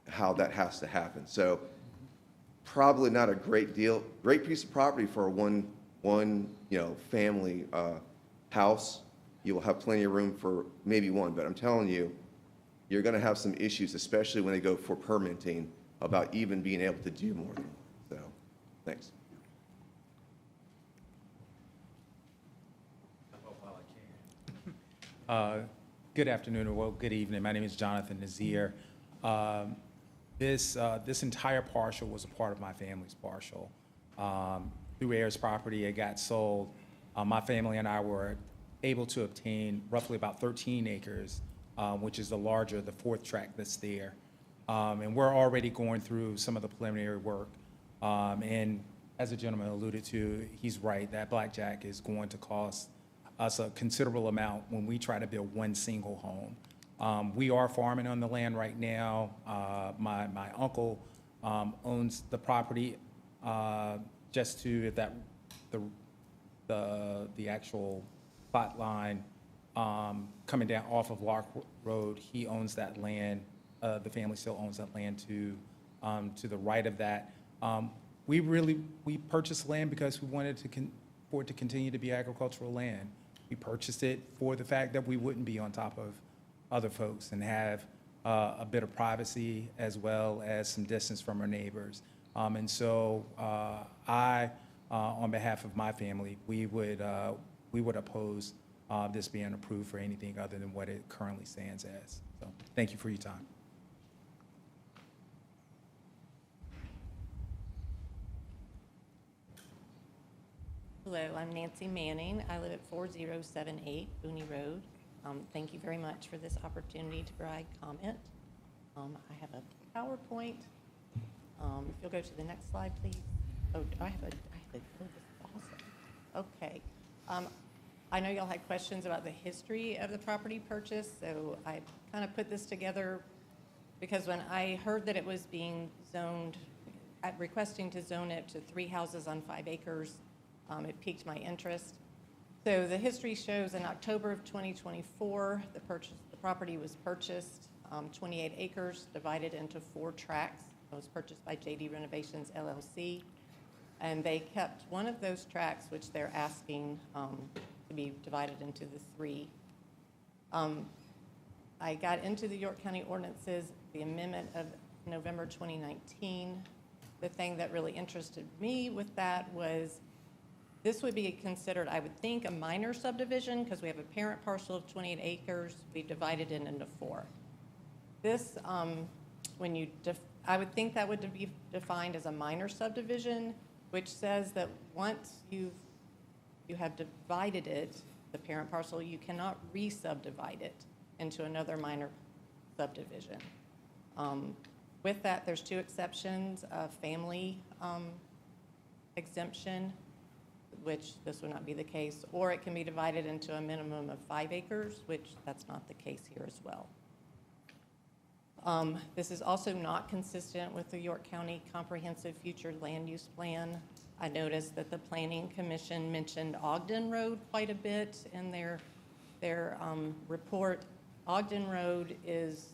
how that has to happen. So probably not a great deal, great piece of property for a one family house. You will have plenty of room for maybe one, but I'm telling you, you're going to have some issues, especially when they go for permitting, about even being able to do more than one. So, thanks. Good afternoon, or well, good evening. My name is Jonathan Nazir. This entire parcel was a part of my family's parcel. Through heirs property, it got sold. My family and I were able to obtain roughly about 13 acres, which is the larger, the 4th tract that's there. And we're already going through some of the preliminary work. And as the gentleman alluded to, he's right, that blackjack is going to cost us a considerable amount when we try to build one single home. We are farming on the land right now. My uncle owns the property just to that the actual plot line coming down off of Lark Road. He owns that land. The family still owns that land to the right of that. We purchased land because we wanted for it to continue to be agricultural land. We purchased it for the fact that we wouldn't be on top of other folks and have a bit of privacy as well as some distance from our neighbors. And so on behalf of my family, we would oppose this being approved for anything other than what it currently stands as. So thank you for your time. Hello, I'm Nancy Manning. I live at 4078 Booney Road. Thank you very much for this opportunity to provide comment. I have a PowerPoint. If you'll go to the next slide, please. Oh, I have a oh, this is awesome. Okay. I know y'all had questions about the history of the property purchase, so I kind of put this together because when I heard that it was being zoned, requesting to zone it to 3 houses on 5 acres, it piqued my interest. So the history shows in October of 2024, the property was purchased, 28 acres divided into 4 tracts. It was purchased by JD Renovations LLC. And they kept one of those tracts, which they're asking to be divided into the 3. I got into the York County ordinances, the amendment of November 2019. The thing that really interested me with that was this would be considered, I would think, a minor subdivision because we have a parent parcel of 28 acres. We divided it into 4. This, I would think that would be defined as a minor subdivision. which says that once you have divided it, the parent parcel, you cannot re-subdivide it into another minor subdivision. With that, there's two exceptions, a family exemption, which this would not be the case, or it can be divided into a minimum of 5 acres, which that's not the case here as well. This is also not consistent with the York County Comprehensive Future Land Use Plan. I noticed that the Planning Commission mentioned Ogden Road quite a bit in their report. Ogden Road is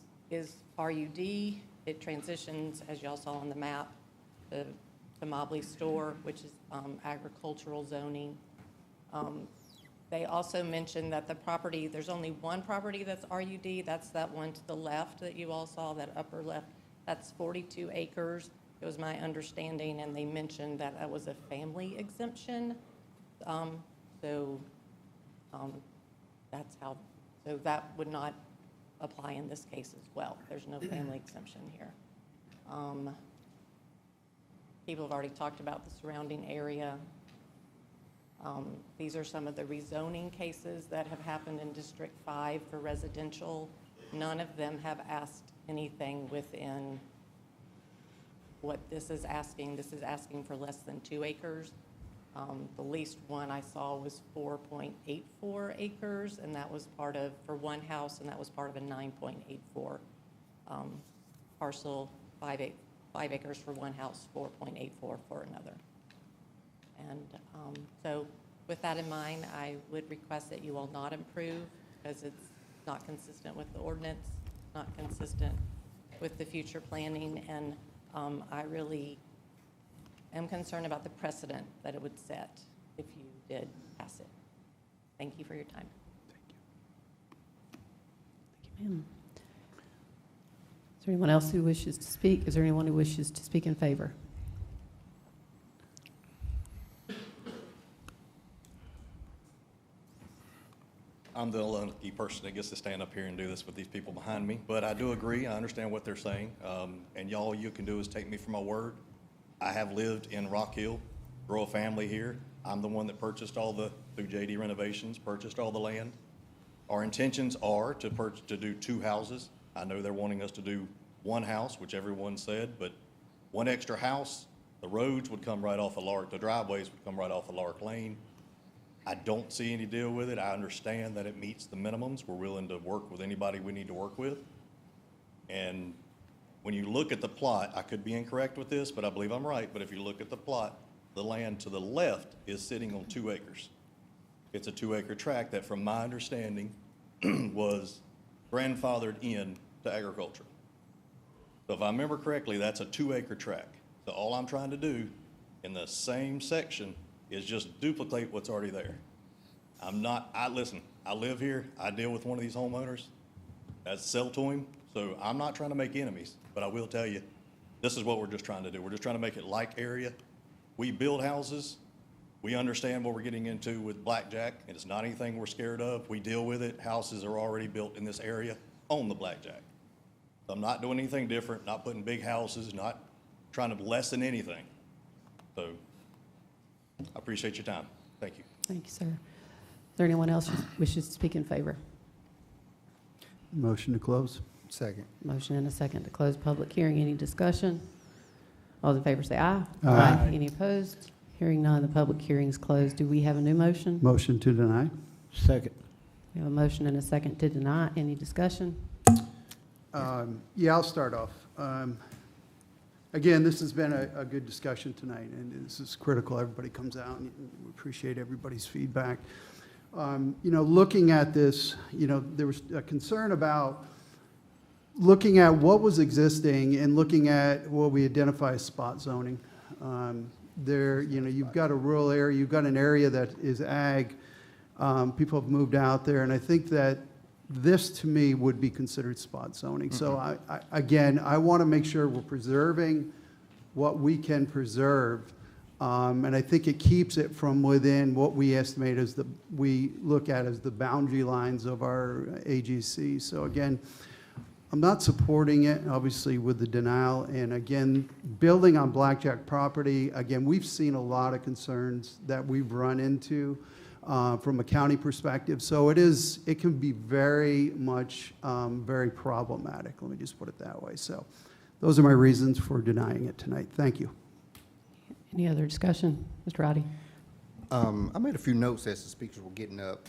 RUD. It transitions, as y'all saw on the map, the Mobley store, which is agricultural zoning. They also mentioned that the property, there's only one property that's RUD. That's that one to the left that you all saw, that upper left. That's 42 acres. It was my understanding, and they mentioned that that was a family exemption. That's how, so that would not apply in this case as well. There's no family exemption here. People have already talked about the surrounding area. These are some of the rezoning cases that have happened in District 5 for residential. None of them have asked anything within what this is asking. This is asking for less than 2 acres. The least one I saw was 4.84 acres, and that was part of, for one house, and that was part of a 9.84 parcel, 5 acres for one house, 4.84 for another. And so with that in mind, I would request that you all not approve, because it's not consistent with the ordinance, not consistent with the future planning, and I really am concerned about the precedent that it would set if you did pass it. Thank you for your time. Thank you, ma'am. Is there anyone else who wishes to speak? Is there anyone who wishes to speak in favor? I'm the lucky person that gets to stand up here and do this with these people behind me, but I do agree. I understand what they're saying, and y'all, you can do is take me for my word. I have lived in Rock Hill, grow a family here. I'm the one that purchased through JD Renovations, purchased all the land. Our intentions are to do 2 houses. I know they're wanting us to do 1 house, which everyone said, but 1 extra house, the roads would come right off of Lark, the driveways would come right off of Lark Lane. I don't see any deal with it. I understand that it meets the minimums. We're willing to work with anybody we need to work with. And when you look at the plot, I could be incorrect with this, but I believe I'm right, but if you look at the plot, the land to the left is sitting on 2 acres. It's a 2-acre tract that, from my understanding, was grandfathered in to agriculture. So if I remember correctly, that's a 2-acre tract. So all I'm trying to do in the same section is just duplicate what's already there. Listen, I live here, I deal with one of these homeowners, that's sell to him, so I'm not trying to make enemies, but I will tell you, this is what we're just trying to do. We're just trying to make it like area. We build houses, we understand what we're getting into with Blackjack, and it's not anything we're scared of. We deal with it. Houses are already built in this area on the Blackjack. So I'm not doing anything different, not putting big houses, not trying to lessen anything. So I appreciate your time. Thank you. Thank you, sir. Is there anyone else who wishes to speak in favor? Motion to close. Second. Motion and a second to close public hearing. Any discussion? All those in favor say aye. Aye. Any opposed? Hearing none, the public hearing is closed. Do we have a new motion? Motion to deny. Second. We have a motion and a second to deny. Any discussion? Yeah, I'll start off. Again, this has been a good discussion tonight, and this is critical. Everybody comes out, and we appreciate everybody's feedback. Looking at this, there was a concern about looking at what was existing and looking at what we identify as spot zoning. You've got a rural area, you've got an area that is ag. People have moved out there, and I think that this, to me, would be considered spot zoning. So I want to make sure we're preserving what we can preserve. And I think it keeps it from within what we estimate as we look at as the boundary lines of our AGC. So again, I'm not supporting it, obviously, with the denial. And again, building on Blackjack property, again, we've seen a lot of concerns that we've run into from a county perspective. So it can be very much, very problematic. Let me just put it that way. So those are my reasons for denying it tonight. Thank you. Any other discussion? Mr. Roddy? I made a few notes as the speakers were getting up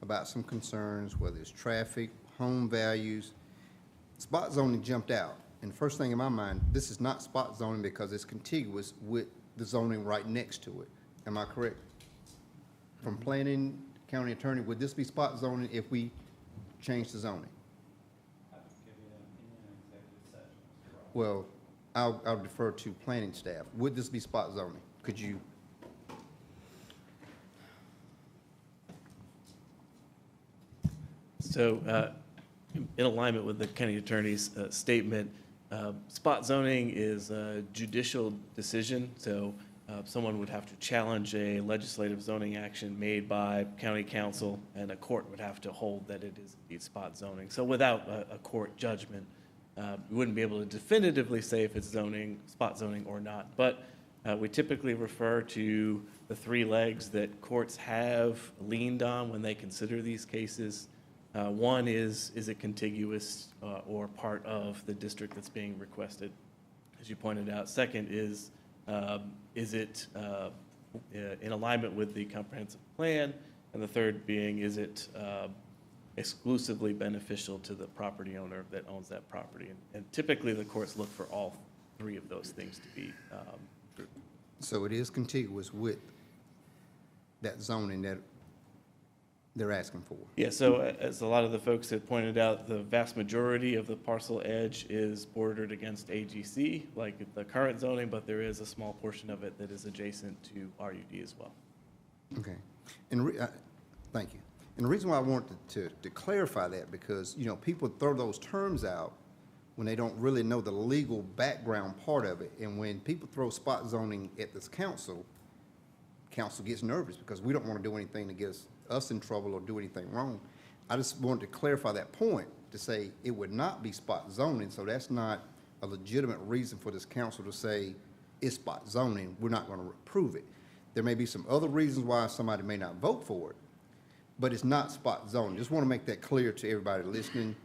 about some concerns, whether it's traffic, home values. Spot zoning jumped out. And the first thing in my mind, this is not spot zoning because it's contiguous with the zoning right next to it. Am I correct? From planning, county attorney, would this be spot zoning if we change the zoning? Well, I'll defer to planning staff. Would this be spot zoning? Could you? So, in alignment with the county attorney's statement, spot zoning is a judicial decision. So, someone would have to challenge a legislative zoning action made by county council, and a court would have to hold that it is indeed spot zoning. So, without a court judgment, we wouldn't be able to definitively say if it's zoning, spot zoning or not. But we typically refer to the three legs that courts have leaned on when they consider these cases. One is it contiguous or part of the district that's being requested, as you pointed out. Second is it in alignment with the comprehensive plan? And the third being, is it exclusively beneficial to the property owner that owns that property? And typically, the courts look for all three of those things to be true. So it is contiguous with that zoning that they're asking for? Yeah, so as a lot of the folks have pointed out, the vast majority of the parcel edge is bordered against AGC, like the current zoning, but there is a small portion of it that is adjacent to RUD as well. Okay. And thank you. And the reason why I wanted to clarify that, because, you know, people throw those terms out when they don't really know the legal background part of it. And when people throw spot zoning at this council gets nervous because we don't want to do anything to get us in trouble or do anything wrong. I just wanted to clarify that point to say it would not be spot zoning, so that's not a legitimate reason for this council to say it's spot zoning, we're not going to approve it. There may be some other reasons why somebody may not vote for it, but it's not spot zoning. Just want to make that clear to everybody listening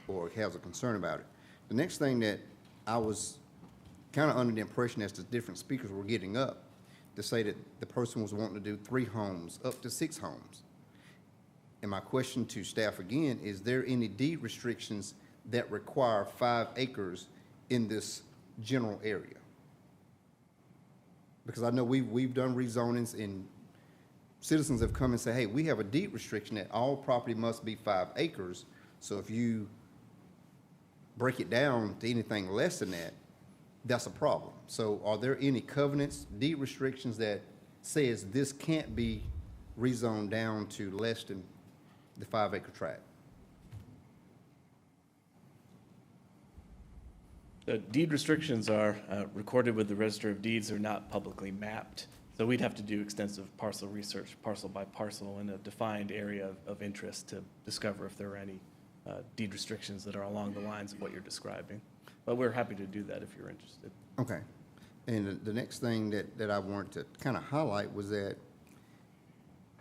or has a concern about it. The next thing that I was kind of under the impression as the different speakers were getting up to say that the person was wanting to do 3 homes up to 6 homes. And my question to staff again, is there any deed restrictions that require 5 acres in this general area? Because I know we've done rezonings and citizens have come and said, hey, we have a deed restriction that all property must be 5 acres. So if you break it down to anything less than that, that's a problem. So are there any covenants, deed restrictions that says this can't be rezoned down to less than the 5 acre tract? The deed restrictions are recorded with the Register of Deeds. They're not publicly mapped. So we'd have to do extensive parcel research, parcel by parcel, in a defined area of interest to discover if there are any deed restrictions that are along the lines of what you're describing. But we're happy to do that if you're interested. Okay. And the next thing that I wanted to kind of highlight was that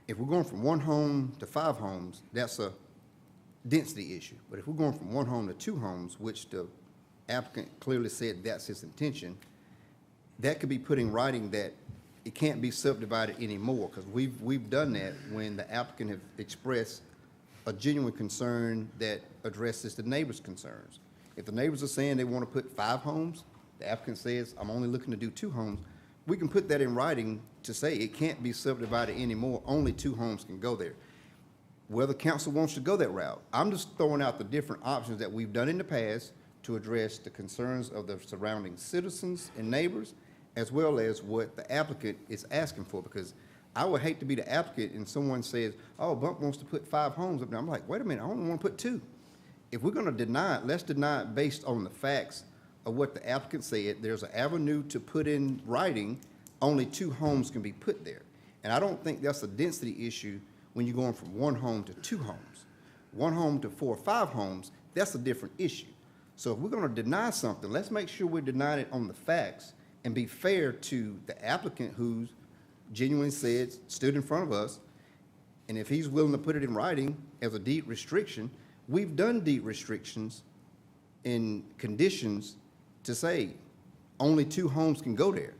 if we're going from 1 home to 5 homes, that's a density issue. But if we're going from 1 home to 2 homes, which the applicant clearly said that's his intention, that could be put in writing that it can't be subdivided anymore, because we've done that when the applicant have expressed a genuine concern that addresses the neighbor's concerns. If the neighbors are saying they want to put 5 homes, the applicant says, I'm only looking to do 2 homes, we can put that in writing to say it can't be subdivided anymore, only 2 homes can go there. Whether council wants to go that route, I'm just throwing out the different options that we've done in the past to address the concerns of the surrounding citizens and neighbors, as well as what the applicant is asking for, because I would hate to be the applicant and someone says, oh, Bump wants to put 5 homes up there. I'm like, wait a minute, I only want to put 2. If we're going to deny it, let's deny it based on the facts of what the applicant said. There's an avenue to put in writing, only 2 homes can be put there. And I don't think that's a density issue when you're going from 1 home to 2 homes. 1 home to 4 or 5 homes, that's a different issue. So if we're gonna deny something, let's make sure we're denying it on the facts and be fair to the applicant who's genuinely said, stood in front of us. And if he's willing to put it in writing as a deed restriction, we've done deed restrictions in conditions to say only 2 homes can go there.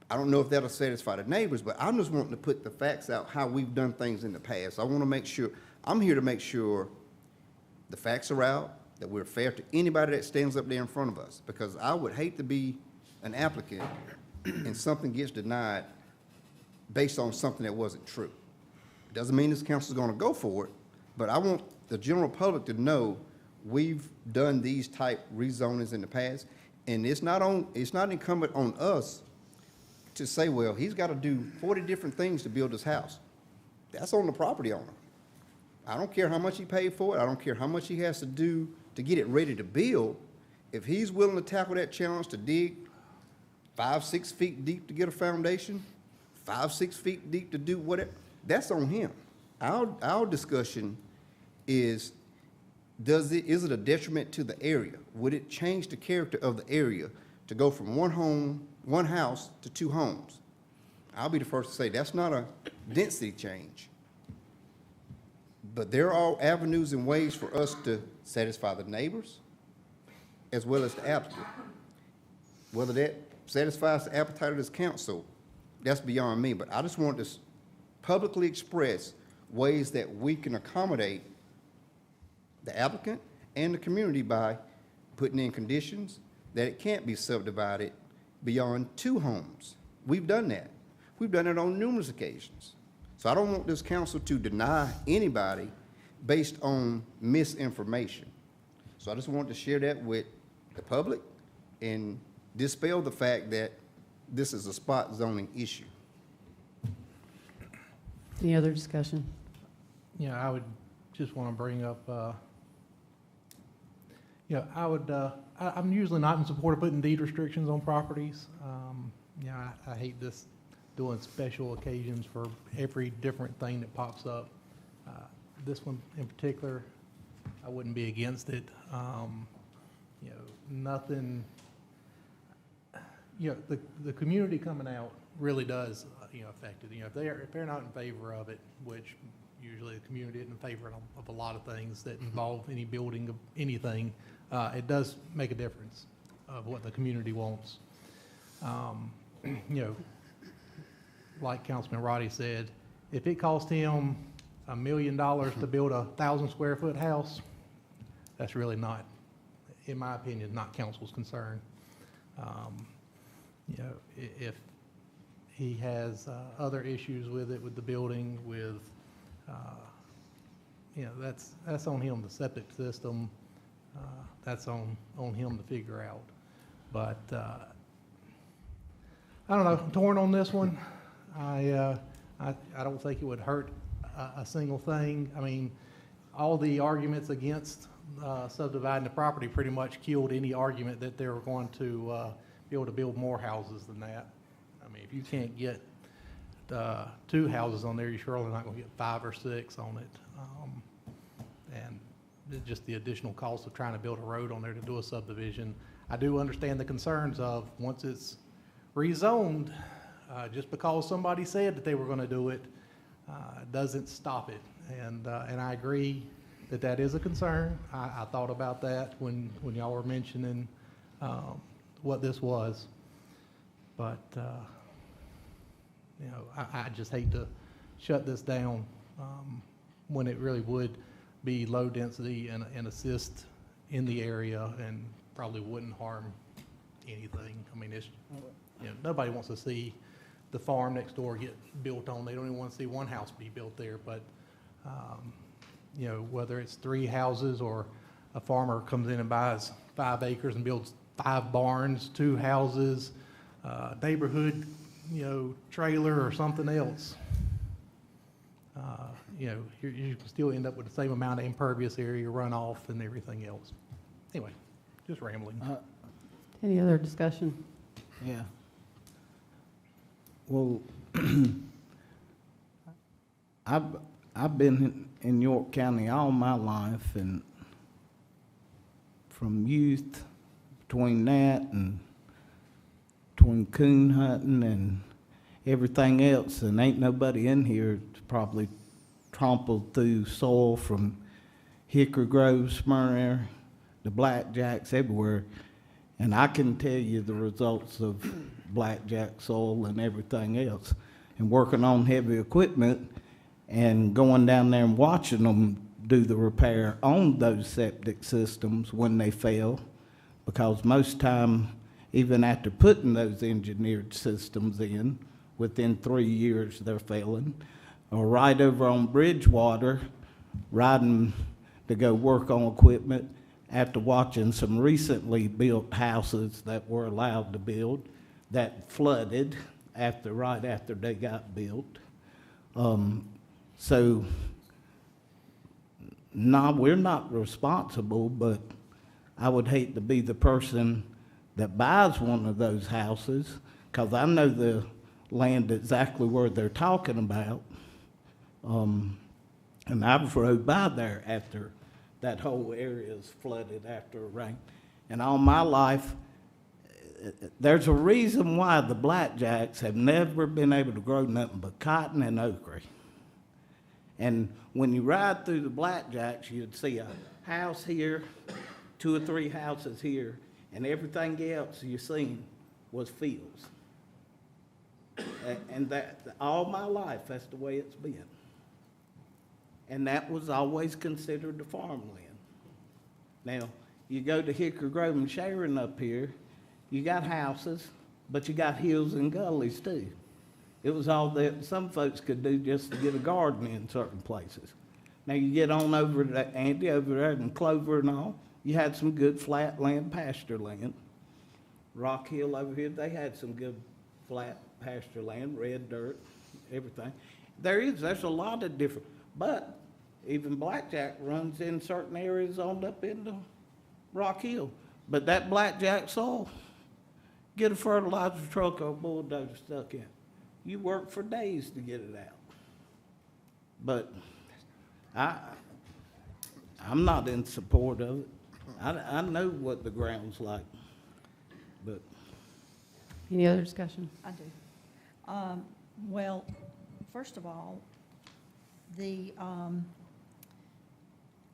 I don't know if that'll satisfy the neighbors, but I'm just wanting to put the facts out, how we've done things in the past. I want to make sure, I'm here to make sure the facts are out, that we're fair to anybody that stands up there in front of us, because I would hate to be an applicant and something gets denied based on something that wasn't true. Doesn't mean this council's gonna go for it, but I want the general public to know we've done these type rezonings in the past, and it's not incumbent on us to say, well, he's gotta do 40 different things to build his house. That's on the property owner. I don't care how much he paid for it, I don't care how much he has to do to get it ready to build. If he's willing to tackle that challenge to dig 5, 6 feet deep to get a foundation, 5, 6 feet deep to do whatever, that's on him. Our discussion is, is it a detriment to the area? Would it change the character of the area to go from one house to 2 homes? I'll be the first to say that's not a density change. But there are avenues and ways for us to satisfy the neighbors as well as the applicant. Whether that satisfies the appetite of this council, that's beyond me, but I just want to publicly express ways that we can accommodate the applicant and the community by putting in conditions that it can't be subdivided beyond 2 homes. We've done that. We've done it on numerous occasions. So I don't want this council to deny anybody based on misinformation. So I just wanted to share that with the public and dispel the fact that this is a spot zoning issue. Any other discussion? Yeah, I would just want to bring up, I'm usually not in support of putting deed restrictions on properties. I hate this doing special occasions for every different thing that pops up. This one in particular, I wouldn't be against it. Nothing, the community coming out really does, affect it. If they're not in favor of it, which usually the community isn't in favor of a lot of things that involve any building of anything, it does make a difference of what the community wants. Like Councilman Roddy said, if it cost him $1 million to build a 1,000 square foot house, that's really not, in my opinion, not council's concern. If he has other issues with it, with the building, with, that's on him. The septic system, that's on him to figure out. But I don't know, I'm torn on this one. I don't think it would hurt a single thing. I mean, all the arguments against subdividing the property pretty much killed any argument that they were going to be able to build more houses than that. I mean, if you can't get 2 houses on there, you're surely not going to get 5 or 6 on it. And just the additional cost of trying to build a road on there to do a subdivision. I do understand the concerns of once it's rezoned, just because somebody said that they were going to do it, doesn't stop it. And I agree that that is a concern. I thought about that when y'all were mentioning what this was. But, I just hate to shut this down when it really would be low density and assist in the area and probably wouldn't harm anything. I mean, it's, nobody wants to see the farm next door get built on. They don't even want to see one house be built there. But, whether it's 3 houses or a farmer comes in and buys 5 acres and builds 5 barns, 2 houses, neighborhood, trailer or something else, you can still end up with the same amount of impervious area, runoff, and everything else. Anyway, just rambling. Any other discussion? Yeah. Well, I've been in York County all my life, and from youth, between that and between coon hunting and everything else, and ain't nobody in here that's probably trampled through soil from Hickory Grove, Smyrna, the blackjacks everywhere. And I can tell you the results of blackjack soil and everything else. And working on heavy equipment and going down there and watching them do the repair on those septic systems when they fail, because most time, even after putting those engineered systems in, within 3 years they're failing. Or right over on Bridgewater, riding to go work on equipment after watching some recently built houses that were allowed to build that flooded right after they got built. So, no, we're not responsible, but I would hate to be the person that buys one of those houses, because I know the land exactly where they're talking about. And I've rode by there after that whole area is flooded after a rain. And all my life, there's a reason why the blackjacks have never been able to grow nothing but cotton and okra. And when you ride through the blackjacks, you'd see a house here, 2 or 3 houses here, and everything else you seen was fields. And that, all my life, that's the way it's been. And that was always considered the farmland. Now, you go to Hickory Grove and Sharon up here, you got houses, but you got hills and gullies too. It was all that some folks could do just to get a garden in certain places. Now you get on over to Andy over there in Clover and all, you had some good flat land, pasture land. Rock Hill over here, they had some good flat pasture land, red dirt, everything. There's a lot of different, but even blackjack runs in certain areas on up into Rock Hill. But that blackjack soil, get a fertilizer truck or a bulldozer stuck in. You work for days to get it out. But I'm not in support of it. I know what the ground's like, but. Any other discussion? I do. Well, first of all,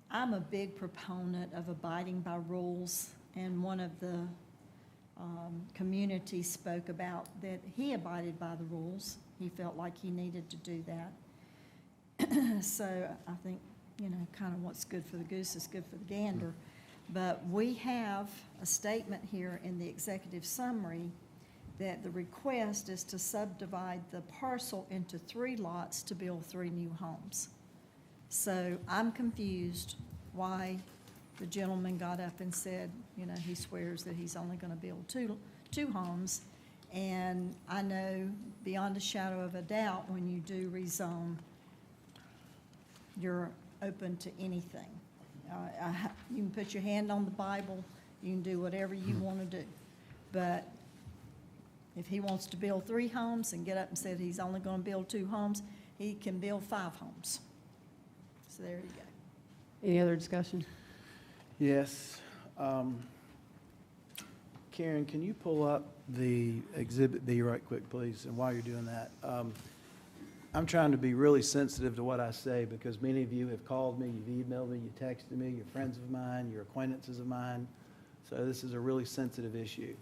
I'm a big proponent of abiding by rules, and one of the community spoke about that he abided by the rules. He felt like he needed to do that. So I think, kind of what's good for the goose is good for the gander. But we have a statement here in the executive summary that the request is to subdivide the parcel into 3 lots to build 3 new homes. So I'm confused why the gentleman got up and said, he swears that he's only going to build two homes. And I know beyond a shadow of a doubt, when you do rezone, you're open to anything. You can put your hand on the Bible, you can do whatever you want to do. But if he wants to build 3 homes and get up and said he's only going to build 2 homes, he can build 5 homes. So there you go. Any other discussion? Yes. Karen, can you pull up the Exhibit B right quick, please? And while you're doing that, I'm trying to be really sensitive to what I say, because many of you have called me, you've emailed me, you texted me, you're friends of mine, you're acquaintances of mine. So this is a really sensitive issue.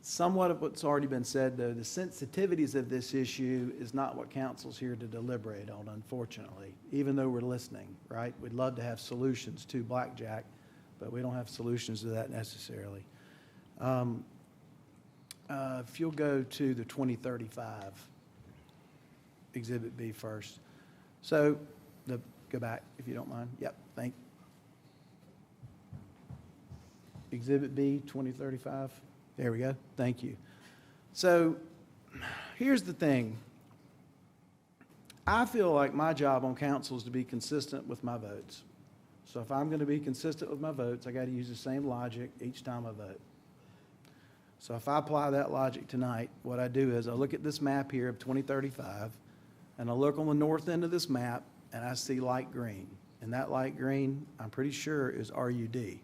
Somewhat of what's already been said, though, the sensitivities of this issue is not what council's here to deliberate on, unfortunately, even though we're listening, right? We'd love to have solutions to blackjack, but we don't have solutions to that necessarily. If you'll go to the 2035 Exhibit B first. So, go back if you don't mind. Yep, Exhibit B, 2035. There we go. Thank you. So, here's the thing. I feel like my job on council is to be consistent with my votes. So if I'm going to be consistent with my votes, I got to use the same logic each time I vote. So if I apply that logic tonight, what I do is I look at this map here of 2035, and I look on the north end of this map, and I see light green. And that light green, I'm pretty sure, is RUD.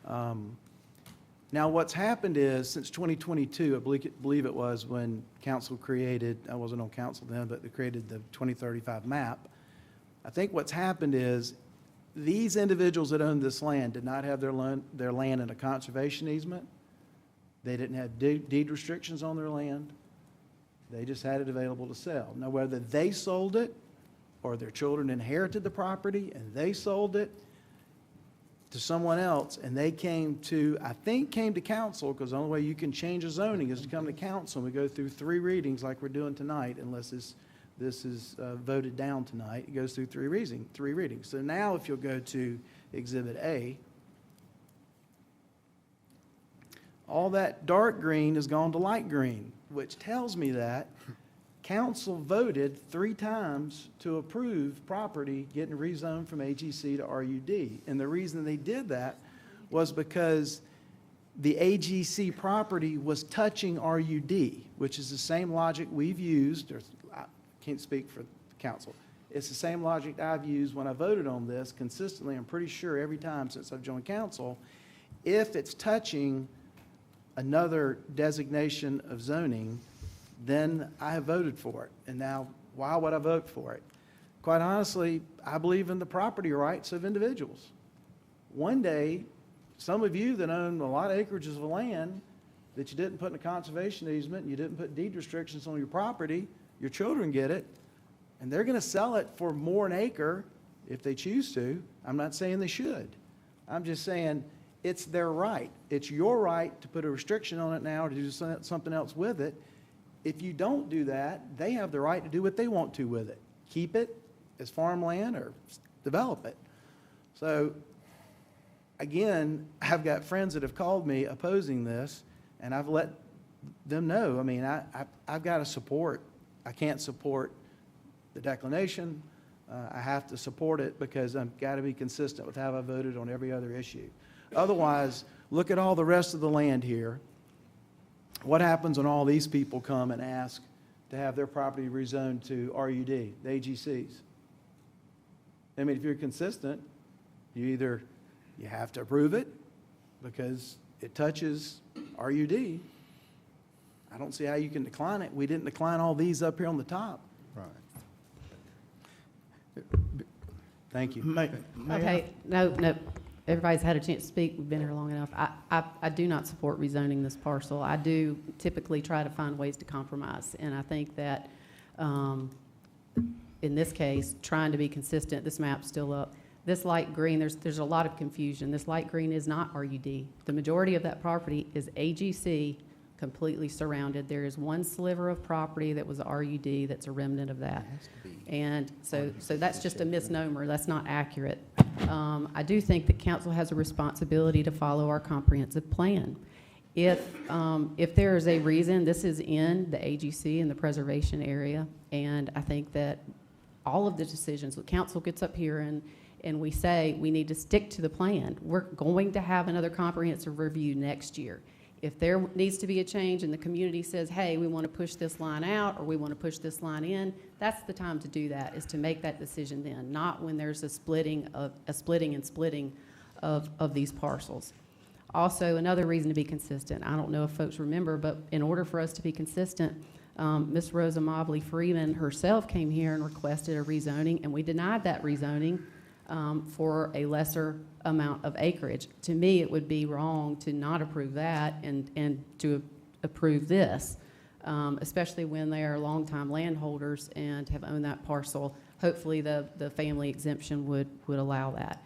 Now, what's happened is, since 2022, I believe it was when council created, I wasn't on council then, but they created the 2035 map. I think what's happened is, these individuals that own this land did not have their land in a conservation easement. They didn't have deed restrictions on their land. They just had it available to sell. Now, whether they sold it or their children inherited the property and they sold it to someone else, and they came to council, because the only way you can change a zoning is to come to council, and we go through 3 readings like we're doing tonight, unless this is voted down tonight. It goes through 3 readings. So now if you'll go to Exhibit A, all that dark green has gone to light green, which tells me that council voted 3 times to approve property getting rezoned from AGC to RUD. And the reason they did that was because the AGC property was touching RUD, which is the same logic we've used, or I can't speak for the council. It's the same logic I've used when I voted on this consistently, I'm pretty sure, every time since I've joined council. If it's touching another designation of zoning, then I have voted for it. And now, why would I vote for it? Quite honestly, I believe in the property rights of individuals. One day, some of you that own a lot of acreages of land that you didn't put in a conservation easement, and you didn't put deed restrictions on your property, your children get it, and they're going to sell it for more an acre if they choose to. I'm not saying they should. I'm just saying it's their right. It's your right to put a restriction on it now, or to do something else with it. If you don't do that, they have the right to do what they want to with it. Keep it as farmland or develop it. So, again, I've got friends that have called me opposing this, and I've let them know. I mean, I've got to support. I can't support the declination. I have to support it because I've got to be consistent with how I voted on every other issue. Otherwise, look at all the rest of the land here. What happens when all these people come and ask to have their property rezoned to RUD, the AGCs? I mean, if you're consistent, you have to approve it because it touches RUD. I don't see how you can decline it. We didn't decline all these up here on the top. Right. Thank you. Okay, no. Everybody's had a chance to speak. We've been here long enough. I do not support rezoning this parcel. I do typically try to find ways to compromise. And I think that in this case, trying to be consistent, this map's still up. This light green, there's a lot of confusion. This light green is not RUD. The majority of that property is AGC, completely surrounded. There is one sliver of property that was RUD that's a remnant of that. And so that's just a misnomer. That's not accurate. I do think that council has a responsibility to follow our comprehensive plan. If there is a reason, this is in the AGC in the preservation area, and I think that all of the decisions, the council gets up here and we say we need to stick to the plan. We're going to have another comprehensive review next year. If there needs to be a change and the community says, hey, we want to push this line out or we want to push this line in, that's the time to do that, is to make that decision then, not when there's a splitting of these parcels. Also, another reason to be consistent, I don't know if folks remember, but in order for us to be consistent, Ms. Rosa Mobley Freeman herself came here and requested a rezoning, and we denied that rezoning for a lesser amount of acreage. To me, it would be wrong to not approve that and to approve this, especially when they are longtime landholders and have owned that parcel. Hopefully, the family exemption would allow that.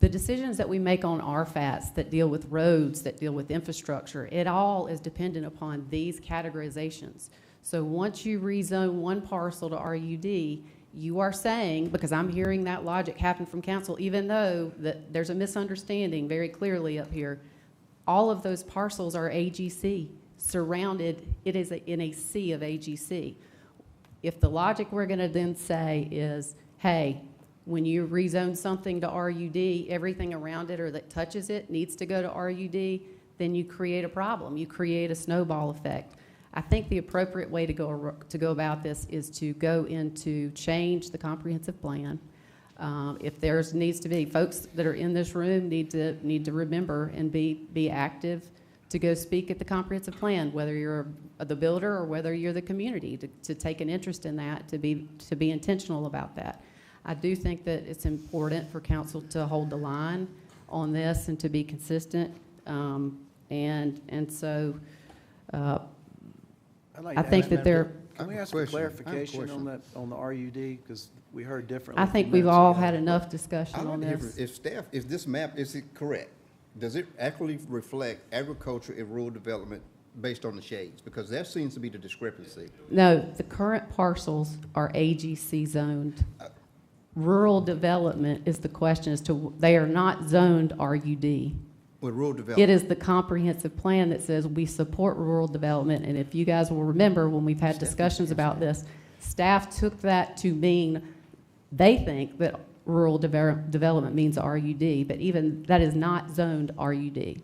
The decisions that we make on RFATs that deal with roads, that deal with infrastructure, it all is dependent upon these categorizations. So once you rezone one parcel to RUD, you are saying, because I'm hearing that logic happen from council, even though that there's a misunderstanding very clearly up here, all of those parcels are AGC, surrounded, it is in a sea of AGC. If the logic we're gonna then say is, hey, when you rezone something to RUD, everything around it or that touches it needs to go to RUD, then you create a problem. You create a snowball effect. I think the appropriate way to go about this is to go into change the comprehensive plan, If there's, needs to be, folks that are in this room need to remember and be active to go speak at the comprehensive plan, whether you're the builder or whether you're the community, to take an interest in that, to be intentional about that. I do think that it's important for council to hold the line on this and to be consistent. And so I think that they're. Can we ask for clarification on that, on the RUD, because we heard differently? I think we've all had enough discussion on this. If this map, is it correct? Does it accurately reflect agriculture and rural development based on the shades? Because that seems to be the discrepancy. No, the current parcels are AGC zoned. Rural development is the question as to, they are not zoned RUD. With rural development. It is the comprehensive plan that says we support rural development, and if you guys will remember, when we've had discussions about this, staff took that to mean they think that rural development means RUD, but even that is not zoned RUD.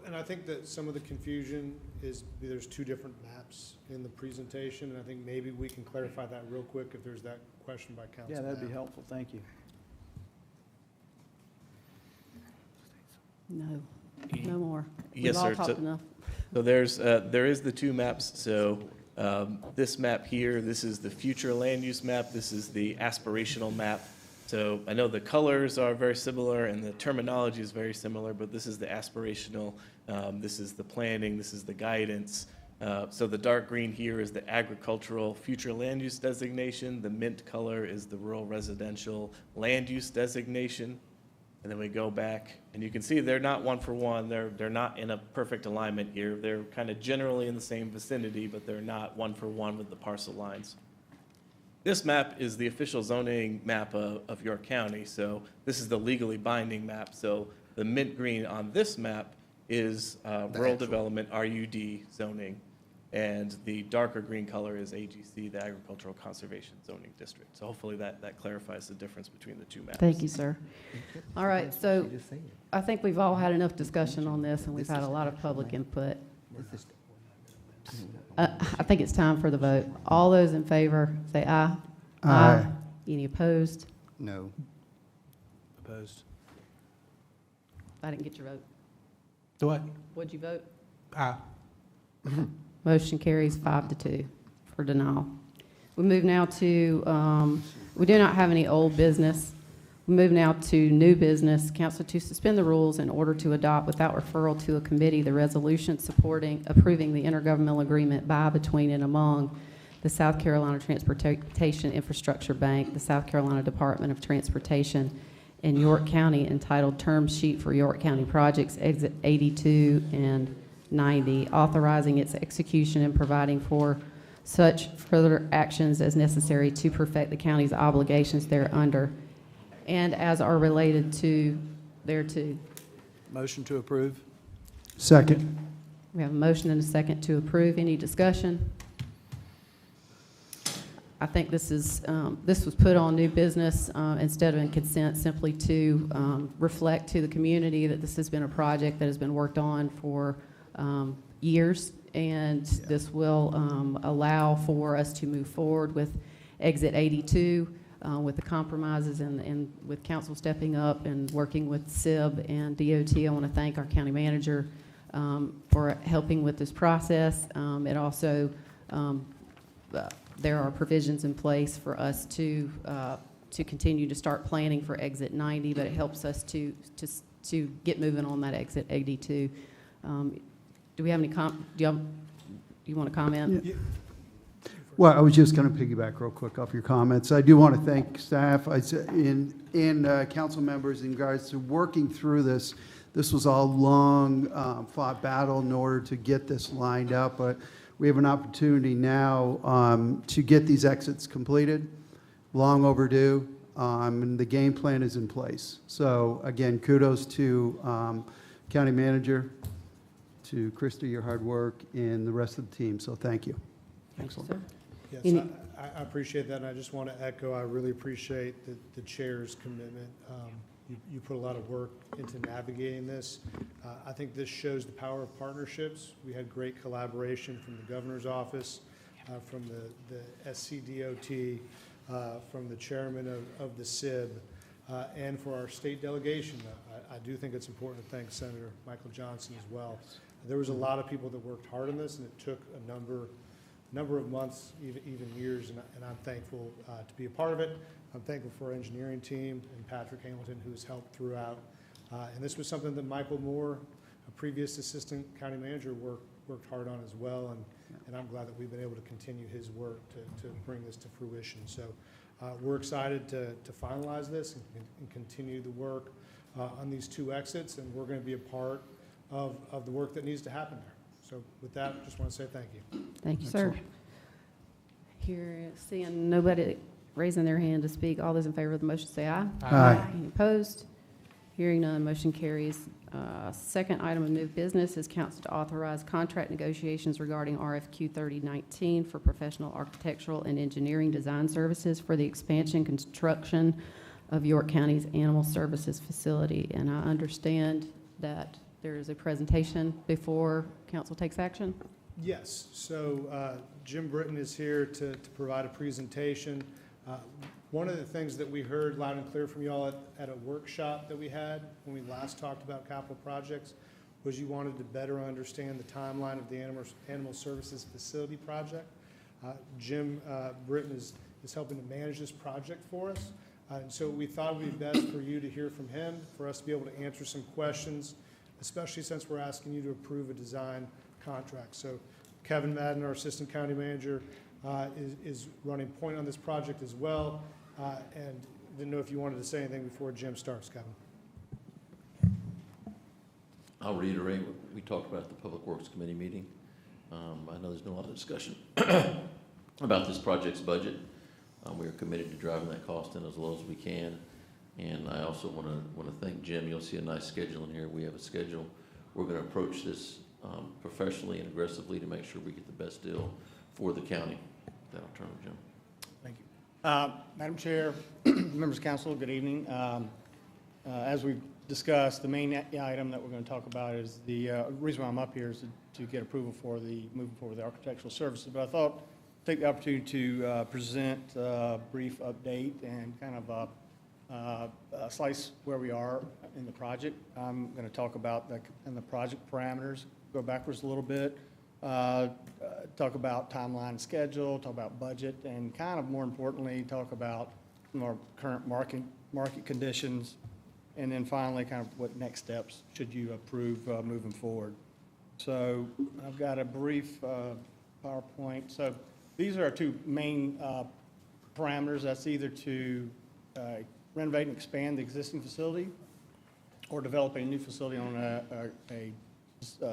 And I think that some of the confusion is there's two different maps in the presentation, and I think maybe we can clarify that real quick if there's that question by council. Yeah, that'd be helpful. Thank you. No more. Yes, sir. We've all talked enough. So there is the two maps. So this map here, this is the future land use map. This is the aspirational map. So I know the colors are very similar and the terminology is very similar, but this is the aspirational, this is the planning, this is the guidance. So the dark green here is the agricultural future land use designation. The mint color is the rural residential land use designation. And then we go back, and you can see they're not one for one. They're not in a perfect alignment here. They're kind of generally in the same vicinity, but they're not one for one with the parcel lines. This map is the official zoning map of York County. So this is the legally binding map. So the mint green on this map is rural development RUD zoning. And the darker green color is AGC, the Agricultural Conservation Zoning District. So hopefully that clarifies the difference between the two maps. Thank you, sir. All right, so I think we've all had enough discussion on this, and we've had a lot of public input. I think it's time for the vote. All those in favor, say aye. Aye. Any opposed? No. Opposed. I didn't get your vote. Do what? What'd you vote? Aye. Motion carries 5-2 for denial. We move now to, we do not have any old business. We move now to new business. Council to suspend the rules in order to adopt without referral to a committee the resolution approving the intergovernmental agreement by, between, and among the South Carolina Transportation Infrastructure Bank, the South Carolina Department of Transportation, and York County entitled Term Sheet for York County Projects Exit 82 and 90, authorizing its execution and providing for such further actions as necessary to perfect the county's obligations thereunder and as are related to thereto. Motion to approve. Second. We have a motion and a second to approve. Any discussion? I think this was put on new business instead of in consent, simply to reflect to the community that this has been a project that has been worked on for years, and this will allow for us to move forward with Exit 82 with the compromises and with council stepping up and working with SIB and DOT. I want to thank our county manager for helping with this process. It also, there are provisions in place for us to continue to start planning for Exit 90, but it helps us to get moving on that Exit 82. Do we have any do you want to comment? Yeah. Well, I was just going to piggyback real quick off your comments. I do want to thank staff and council members in regards to working through this. This was a long fought battle in order to get this lined up, but we have an opportunity now to get these exits completed, long overdue, and the game plan is in place. So again, kudos to county manager, to Krista, your hard work, and the rest of the team. So thank you. Excellent. Yes, I appreciate that, and I just want to echo, I really appreciate the chair's commitment. You put a lot of work into navigating this. I think this shows the power of partnerships. We had great collaboration from the governor's office, from the SCDOT, from the chairman of the SIB, and for our state delegation. I do think it's important to thank Senator Michael Johnson as well. There was a lot of people that worked hard on this, and it took a number of months, even years, and I'm thankful to be a part of it. I'm thankful for our engineering team and Patrick Hamilton, who's helped throughout. And this was something that Michael Moore, a previous assistant county manager, worked hard on as well, and I'm glad that we've been able to continue his work to bring this to fruition. So we're excited to finalize this and continue the work on these 2 exits, and we're going to be a part of the work that needs to happen there. So with that, I just want to say thank you. Thank you, sir. Here, seeing nobody raising their hand to speak, all those in favor of the motion say aye. Aye. Any opposed? Hearing none, motion carries. Second item of new business is council to authorize contract negotiations regarding RFQ 3019 for professional architectural and engineering design services for the expansion construction of York County's Animal Services Facility. And I understand that there is a presentation before council takes action. Yes, so Jim Britton is here to provide a presentation. One of the things that we heard loud and clear from y'all at a workshop that we had when we last talked about capital projects was you wanted to better understand the timeline of the Animal Services Facility project. Jim Britton is helping to manage this project for us. And so we thought it would be best for you to hear from him, for us to be able to answer some questions, especially since we're asking you to approve a design contract. So Kevin Madden, our Assistant County Manager, is running point on this project as well, and didn't know if you wanted to say anything before Jim starts, Kevin. I'll reiterate what we talked about at the Public Works Committee meeting. I know there's been a lot of discussion about this project's budget. We are committed to driving that cost in as low as we can. And I also want to thank Jim. You'll see a nice schedule in here. We have a schedule. We're going to approach this professionally and aggressively to make sure we get the best deal for the county. That'll turn to Jim. Thank you. Madam Chair, members of council, good evening. As we've discussed, the main item that we're going to talk about is the reason why I'm up here is to get approval for moving forward the architectural services. But I thought take the opportunity to present a brief update and kind of slice where we are in the project. I'm going to talk about the project parameters, go backwards a little bit, talk about timeline and schedule, talk about budget, and kind of more importantly, talk about our current market conditions, and then finally kind of what next steps should you approve moving forward. So I've got a brief PowerPoint. So these are our 2 main parameters. That's either to renovate and expand the existing facility or develop a new facility on a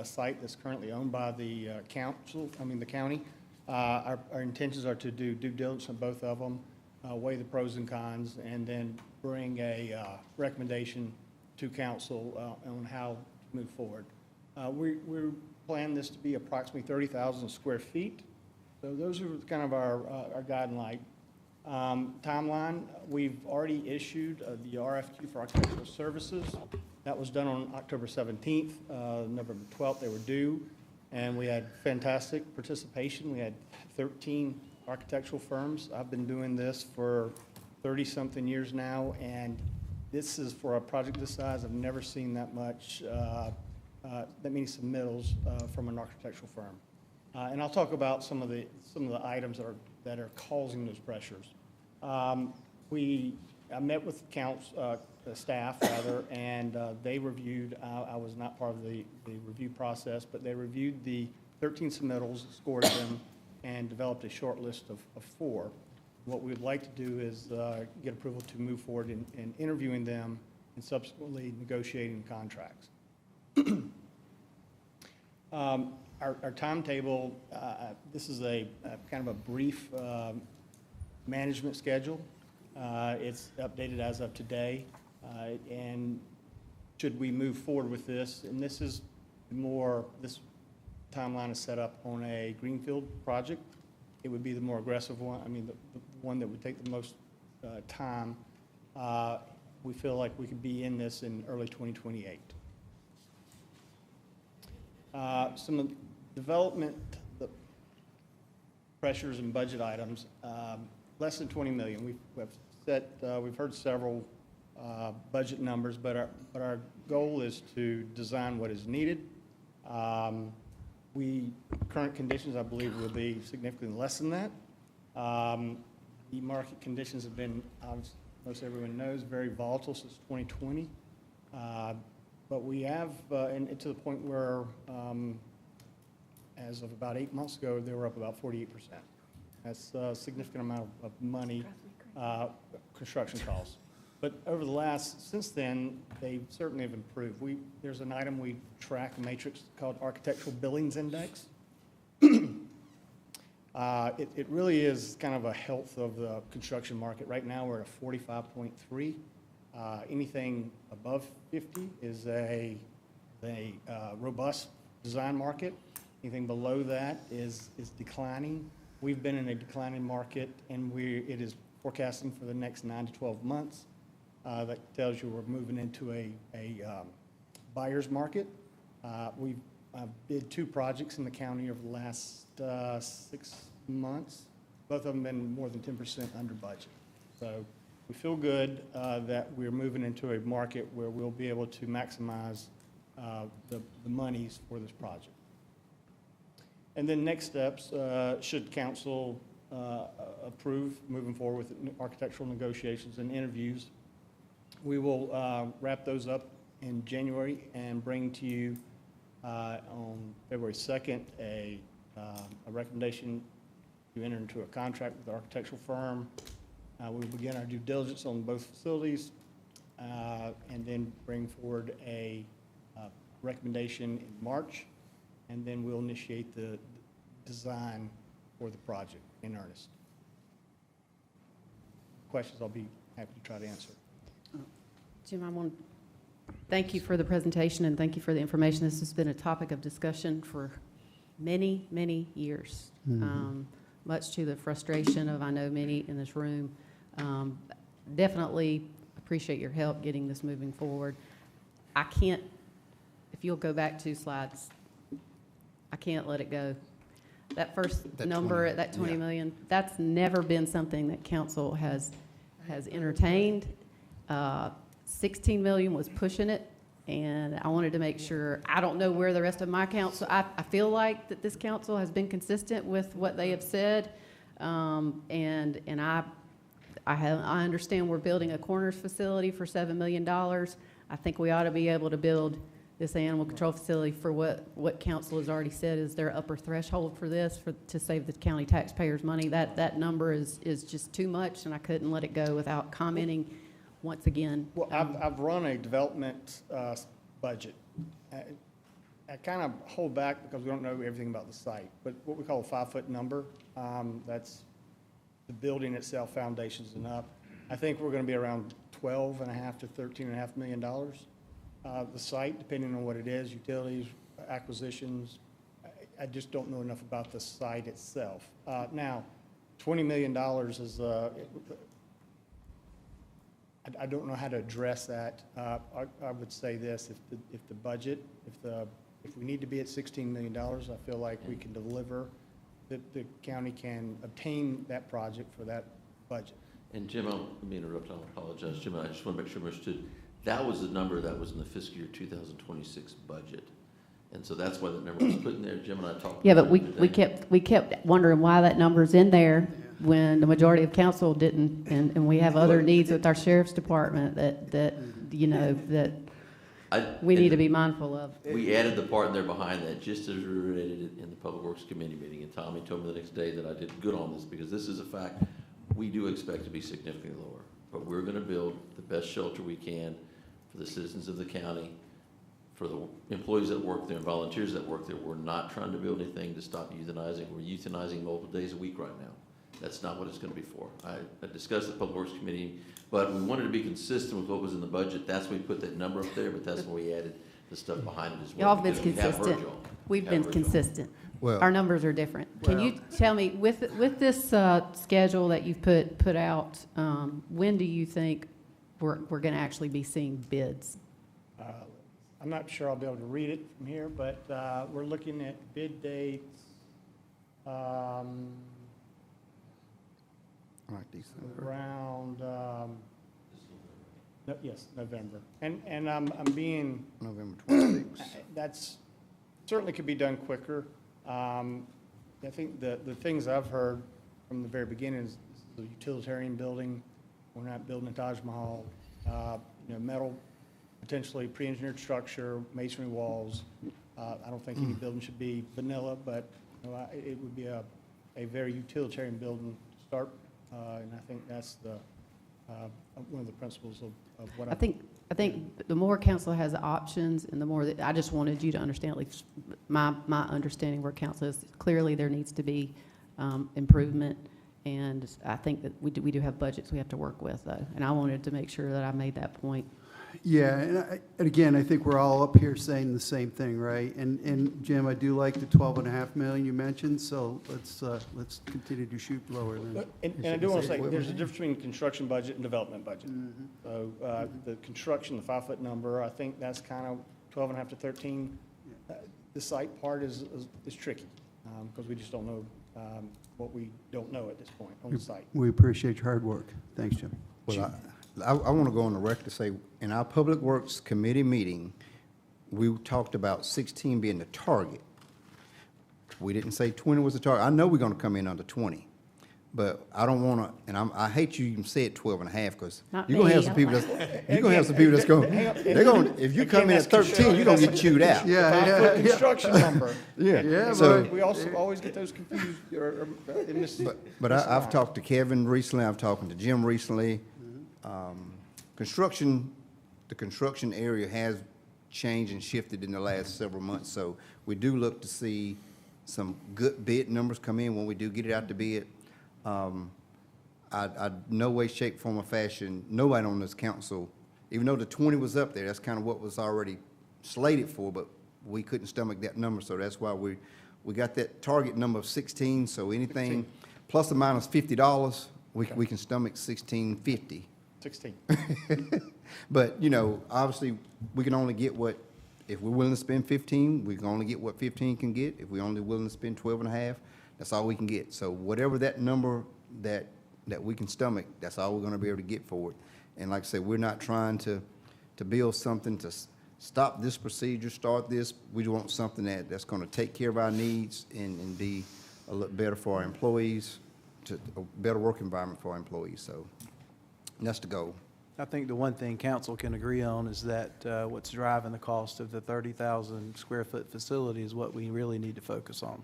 site that's currently owned by the the county. Our intentions are to do due diligence on both of them, weigh the pros and cons, and then bring a recommendation to council on how to move forward. We plan this to be approximately 30,000 square feet. So those are kind of our guideline. Timeline, we've already issued the RFQ for architectural services. That was done on October 17th. November 12th, they were due, and we had fantastic participation. We had 13 architectural firms. I've been doing this for 30-something years now, and this is for a project this size. I've never seen that many submittals from an architectural firm. And I'll talk about some of the items that are causing those pressures. I met with the staff rather, and they reviewed. I was not part of the review process, but they reviewed the 13 submittals, scored them, and developed a short list of 4. What we'd like to do is get approval to move forward in interviewing them and subsequently negotiating contracts. Our timetable, this is a kind of a brief management schedule. It's updated as of today. And should we move forward with this, and this timeline is set up on a greenfield project. It would be the more aggressive one, the one that would take the most time. We feel like we could be in this in early 2028. Some of the development, the pressures and budget items. less than 20 million. We've heard several budget numbers, but our goal is to design what is needed. Current conditions, I believe, will be significantly less than that. The market conditions have been, most everyone knows, very volatile since 2020. But we have, and to the point where, as of about 8 months ago, they were up about 48%. That's a significant amount of money, construction costs. But over the since then, they certainly have improved. There's an item we track, a matrix called Architectural Billings Index. It really is kind of a health of the construction market. Right now, we're at a 45.3. Anything above 50 is a robust design market. Anything below that is declining. We've been in a declining market, and it is forecasting for the next 9 to 12 months. That tells you we're moving into a buyer's market. We've bid 2 projects in the county over the last 6 months. Both of them been more than 10% under budget. So we feel good that we're moving into a market where we'll be able to maximize the monies for this project. And then next steps, should council approve moving forward with architectural negotiations and interviews, we will wrap those up in January and bring to you on February 2nd a recommendation to enter into a contract with the architectural firm. We will begin our due diligence on both facilities and then bring forward a recommendation in March, and then we'll initiate the design for the project in earnest. Questions, I'll be happy to try to answer. Jim, I want to thank you for the presentation and thank you for the information. This has been a topic of discussion for many, many years, much to the frustration of, I know, many in this room. Definitely appreciate your help getting this moving forward. I can't, if you'll go back 2 slides, I can't let it go. That first number at that 20 million, that's never been something that council has entertained. 16 million was pushing it, and I wanted to make sure, I don't know where the rest of my council, I feel like that this council has been consistent with what they have said, and I understand we're building a Corners facility for $7 million. I think we ought to be able to build this animal control facility for what council has already said is their upper threshold for this, to save the county taxpayers money. That number is just too much, and I couldn't let it go without commenting once again. Well, I've run a development budget. I kind of hold back because we don't know everything about the site, but what we call a 5-foot number, that's the building itself, foundations and up. I think we're going to be around $12.5 to $13.5 million. The site, depending on what it is, utilities, acquisitions, I just don't know enough about the site itself. Now, $20 million is, I don't know how to address that. I would say this, if the budget, if we need to be at $16 million, I feel like we can deliver, that the county can obtain that project for that budget. And Jim, let me interrupt, I apologize. Jim, I just want to make sure I understood. That was the number that was in the fiscal year 2026 budget. And so that's why that number was put in there. Jim and I talked. Yeah, but we kept wondering why that number's in there when the majority of council didn't, and we have other needs with our sheriff's department that you know, that we need to be mindful of. We added the part in there behind that, just as we related it in the Public Works Committee meeting. And Tommy told me the next day that I did good on this, because this is a fact. We do expect to be significantly lower, but we're going to build the best shelter we can for the citizens of the county, for the employees that work there and volunteers that work there. We're not trying to build anything to stop euthanizing. We're euthanizing multiple days a week right now. That's not what it's going to be for. I discussed the Public Works Committee, but we wanted to be consistent with what was in the budget. That's why we put that number up there, but that's why we added the stuff behind it as well. Y'all have been consistent. We've been consistent. Well, our numbers are different. Can you tell me, with this schedule that you've put out, when do you think we're going to actually be seeing bids? I'm not sure I'll be able to read it from here, but we're looking at bid dates. Like December. around, yes, November. And I'm being, November 26th. that's, certainly could be done quicker. I think the things I've heard from the very beginning is the utilitarian building, we're not building a Taj Mahal, metal, potentially pre-engineered structure, masonry walls. I don't think any building should be vanilla, but it would be a very utilitarian building to start, and I think that's one of the principles of what I think the more council has options and the more that, I just wanted you to understand, at least my understanding where council is, clearly there needs to be improvement. And I think that we do have budgets we have to work with, though. And I wanted to make sure that I made that point. Yeah, and again, I think we're all up here saying the same thing, right? And Jim, I do like the 12.5 million you mentioned, so let's continue to shoot lower than. And I do want to say, there's a difference between construction budget and development budget. So the construction, the 5-foot number, I think that's kind of 12.5 to 13. The site part is tricky, because we just don't know what we don't know at this point on the site. We appreciate your hard work. Thanks, Jim. Well, I want to go on the record to say, in our Public Works Committee meeting, we talked about 16 being the target. We didn't say 20 was the target. I know we're going to come in under 20, but I don't want to, and I hate you even said 12 and a half, because you're going to have some people that's, you're going to have some people that's going, they're going, if you come in at 13, you're going to get chewed out. Yeah. Construction number. Yeah. So we also always get those confused, But I've talked to Kevin recently, I've talked to Jim recently. The construction area has changed and shifted in the last several months, so we do look to see some good bid numbers come in when we do get it out to bid. I no way, shape, form, or fashion, nobody on this council, even though the 20 was up there, that's kind of what was already slated for, but we couldn't stomach that number, so that's why we got that target number of 16, so anything plus or minus $50, we can stomach 1650. 16. But, obviously, we can only get what, if we're willing to spend 15, we can only get what 15 can get. If we're only willing to spend 12 and a half, that's all we can get. So whatever that number that we can stomach, that's all we're going to be able to get for it. And like I said, we're not trying to build something to stop this procedure, start this. We want something that's going to take care of our needs and be a little better for our employees, a better work environment for our employees. So that's the goal. I think the one thing council can agree on is that what's driving the cost of the 30,000 square foot facility is what we really need to focus on.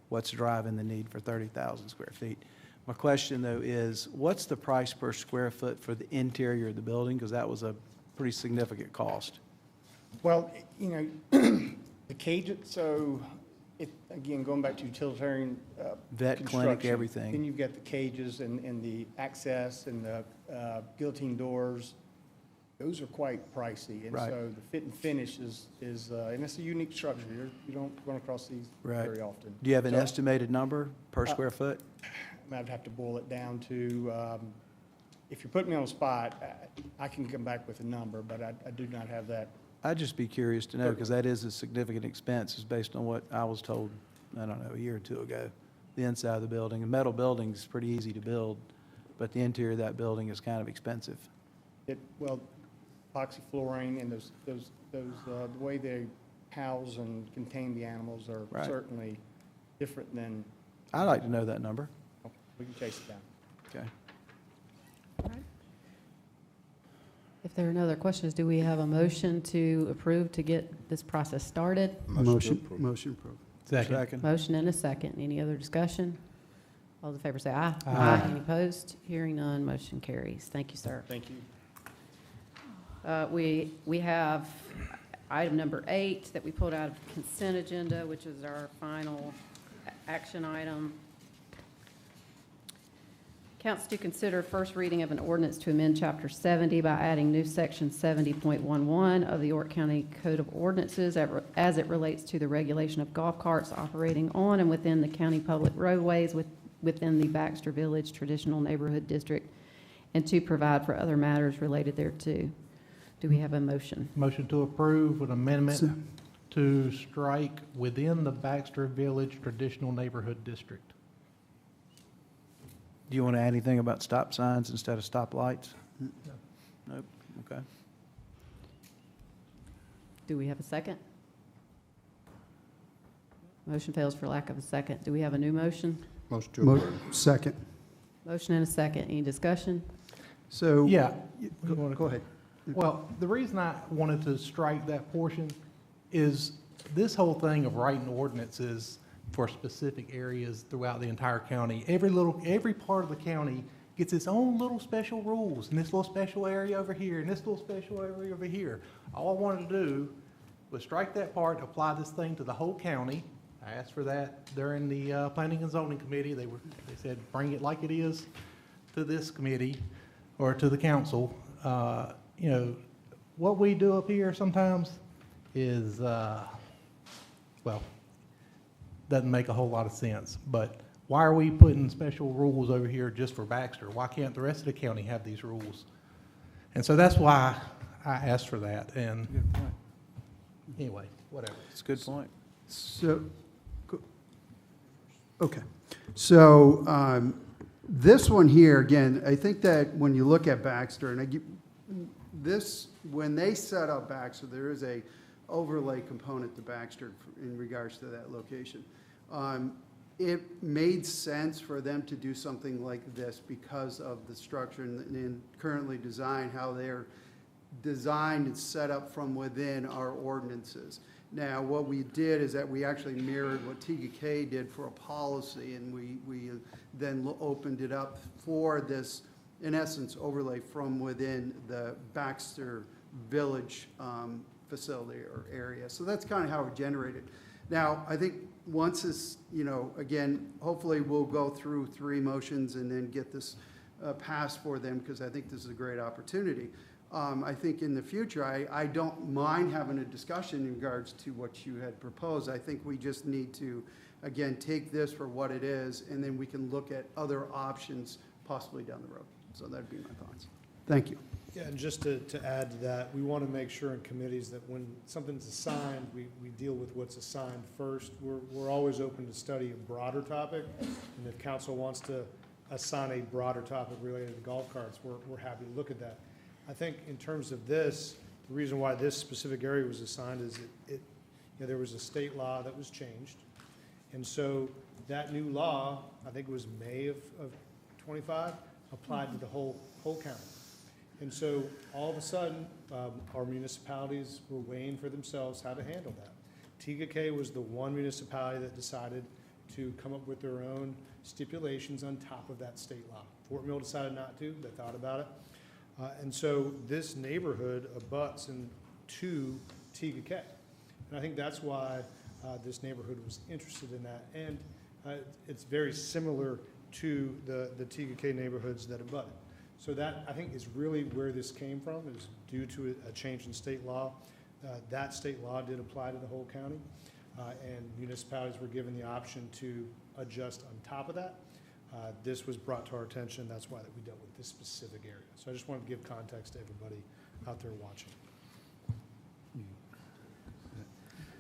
What's driving the need for 30,000 square feet? My question, though, is what's the price per square foot for the interior of the building? Because that was a pretty significant cost. Well, the cage, so again, going back to utilitarian Vet clinic, construction, everything. Then you've got the cages and the access and the guillotine doors. Those are quite pricey. And Right. so the fit and finish is and it's a unique structure. You don't run across these Right. very often. Do you have an So, estimated number per square foot? I'd have to boil it down to, if you're putting me on the spot, I can come back with a number, but I do not have that. I'd just be curious to know, because that is a significant expense, is based on what I was told, I don't know, a year or two ago. The inside of the building, a metal building is pretty easy to build, but the interior of that building is kind of expensive. Well, epoxy flooring and the way they house and contain the animals are Right. certainly different than, I'd like to know that number. we can chase it down. Okay. If there are no other questions, do we have a motion to approve to get this process started? Motion approved. Second. Motion and a second. Any other discussion? All those in favor say aye. Aye. Any opposed? Hearing none, motion carries. Thank you, sir. Thank you. We have item number 8 that we pulled out of consent agenda, which is our final action item. Council to consider first reading of an ordinance to amend Chapter 70 by adding new Section 70.11 of the York County Code of Ordinances as it relates to the regulation of golf carts operating on and within the county public roadways within the Baxter Village Traditional Neighborhood District, and to provide for other matters related thereto. Do we have a motion? Motion to approve an amendment to strike within the Baxter Village Traditional Neighborhood District. Do you want to add anything about stop signs instead of stop lights? Nope, okay. Do we have a second? Motion fails for lack of a second. Do we have a new motion? Motion to approve. Second. Motion and a second. Any discussion? So. Yeah. Go ahead. Well, the reason I wanted to strike that portion is this whole thing of writing ordinances for specific areas throughout the entire county. Every part of the county gets its own little special rules, and this little special area over here, and this little special area over here. All I wanted to do was strike that part, apply this thing to the whole county. I asked for that during the Planning and Zoning Committee. They said, bring it like it is to this committee or to the council. You know, what we do up here sometimes is, well, doesn't make a whole lot of sense. But why are we putting special rules over here just for Baxter? Why can't the rest of the county have these rules? And so that's why I asked for that. And Good point. anyway, whatever. It's a good point. So, okay. So this one here, again, I think that when you look at Baxter, and when they set up Baxter, there is a overlay component to Baxter in regards to that location. It made sense for them to do something like this because of the structure and currently design, how they're designed and set up from within our ordinances. Now, what we did is that we actually mirrored what TGK did for a policy, and we then opened it up for this, in essence, overlay from within the Baxter Village facility or area. So that's kind of how it generated. Now, I think once this, you know, again, hopefully we'll go through 3 motions and then get this passed for them, because I think this is a great opportunity. I think in the future, I don't mind having a discussion in regards to what you had proposed. I think we just need to, again, take this for what it is, and then we can look at other options possibly down the road. So that'd be my thoughts. Thank you. Yeah, and just to add to that, we want to make sure in committees that when something's assigned, we deal with what's assigned first. We're always open to study a broader topic, and if council wants to assign a broader topic related to golf carts, we're happy to look at that. I think in terms of this, the reason why this specific area was assigned is you know, there was a state law that was changed, and so that new law, I think it was May of 25, applied to the whole county. And so all of a sudden, our municipalities were weighing for themselves how to handle that. TGK was the one municipality that decided to come up with their own stipulations on top of that state law. Fort Mill decided not to, they thought about it. And so this neighborhood abuts to TGK. And I think that's why this neighborhood was interested in that. And it's very similar to the TGK neighborhoods that abut it. So that, I think, is really where this came from, is due to a change in state law. That state law did apply to the whole county, and municipalities were given the option to adjust on top of that. This was brought to our attention. That's why that we dealt with this specific area. So I just wanted to give context to everybody out there watching.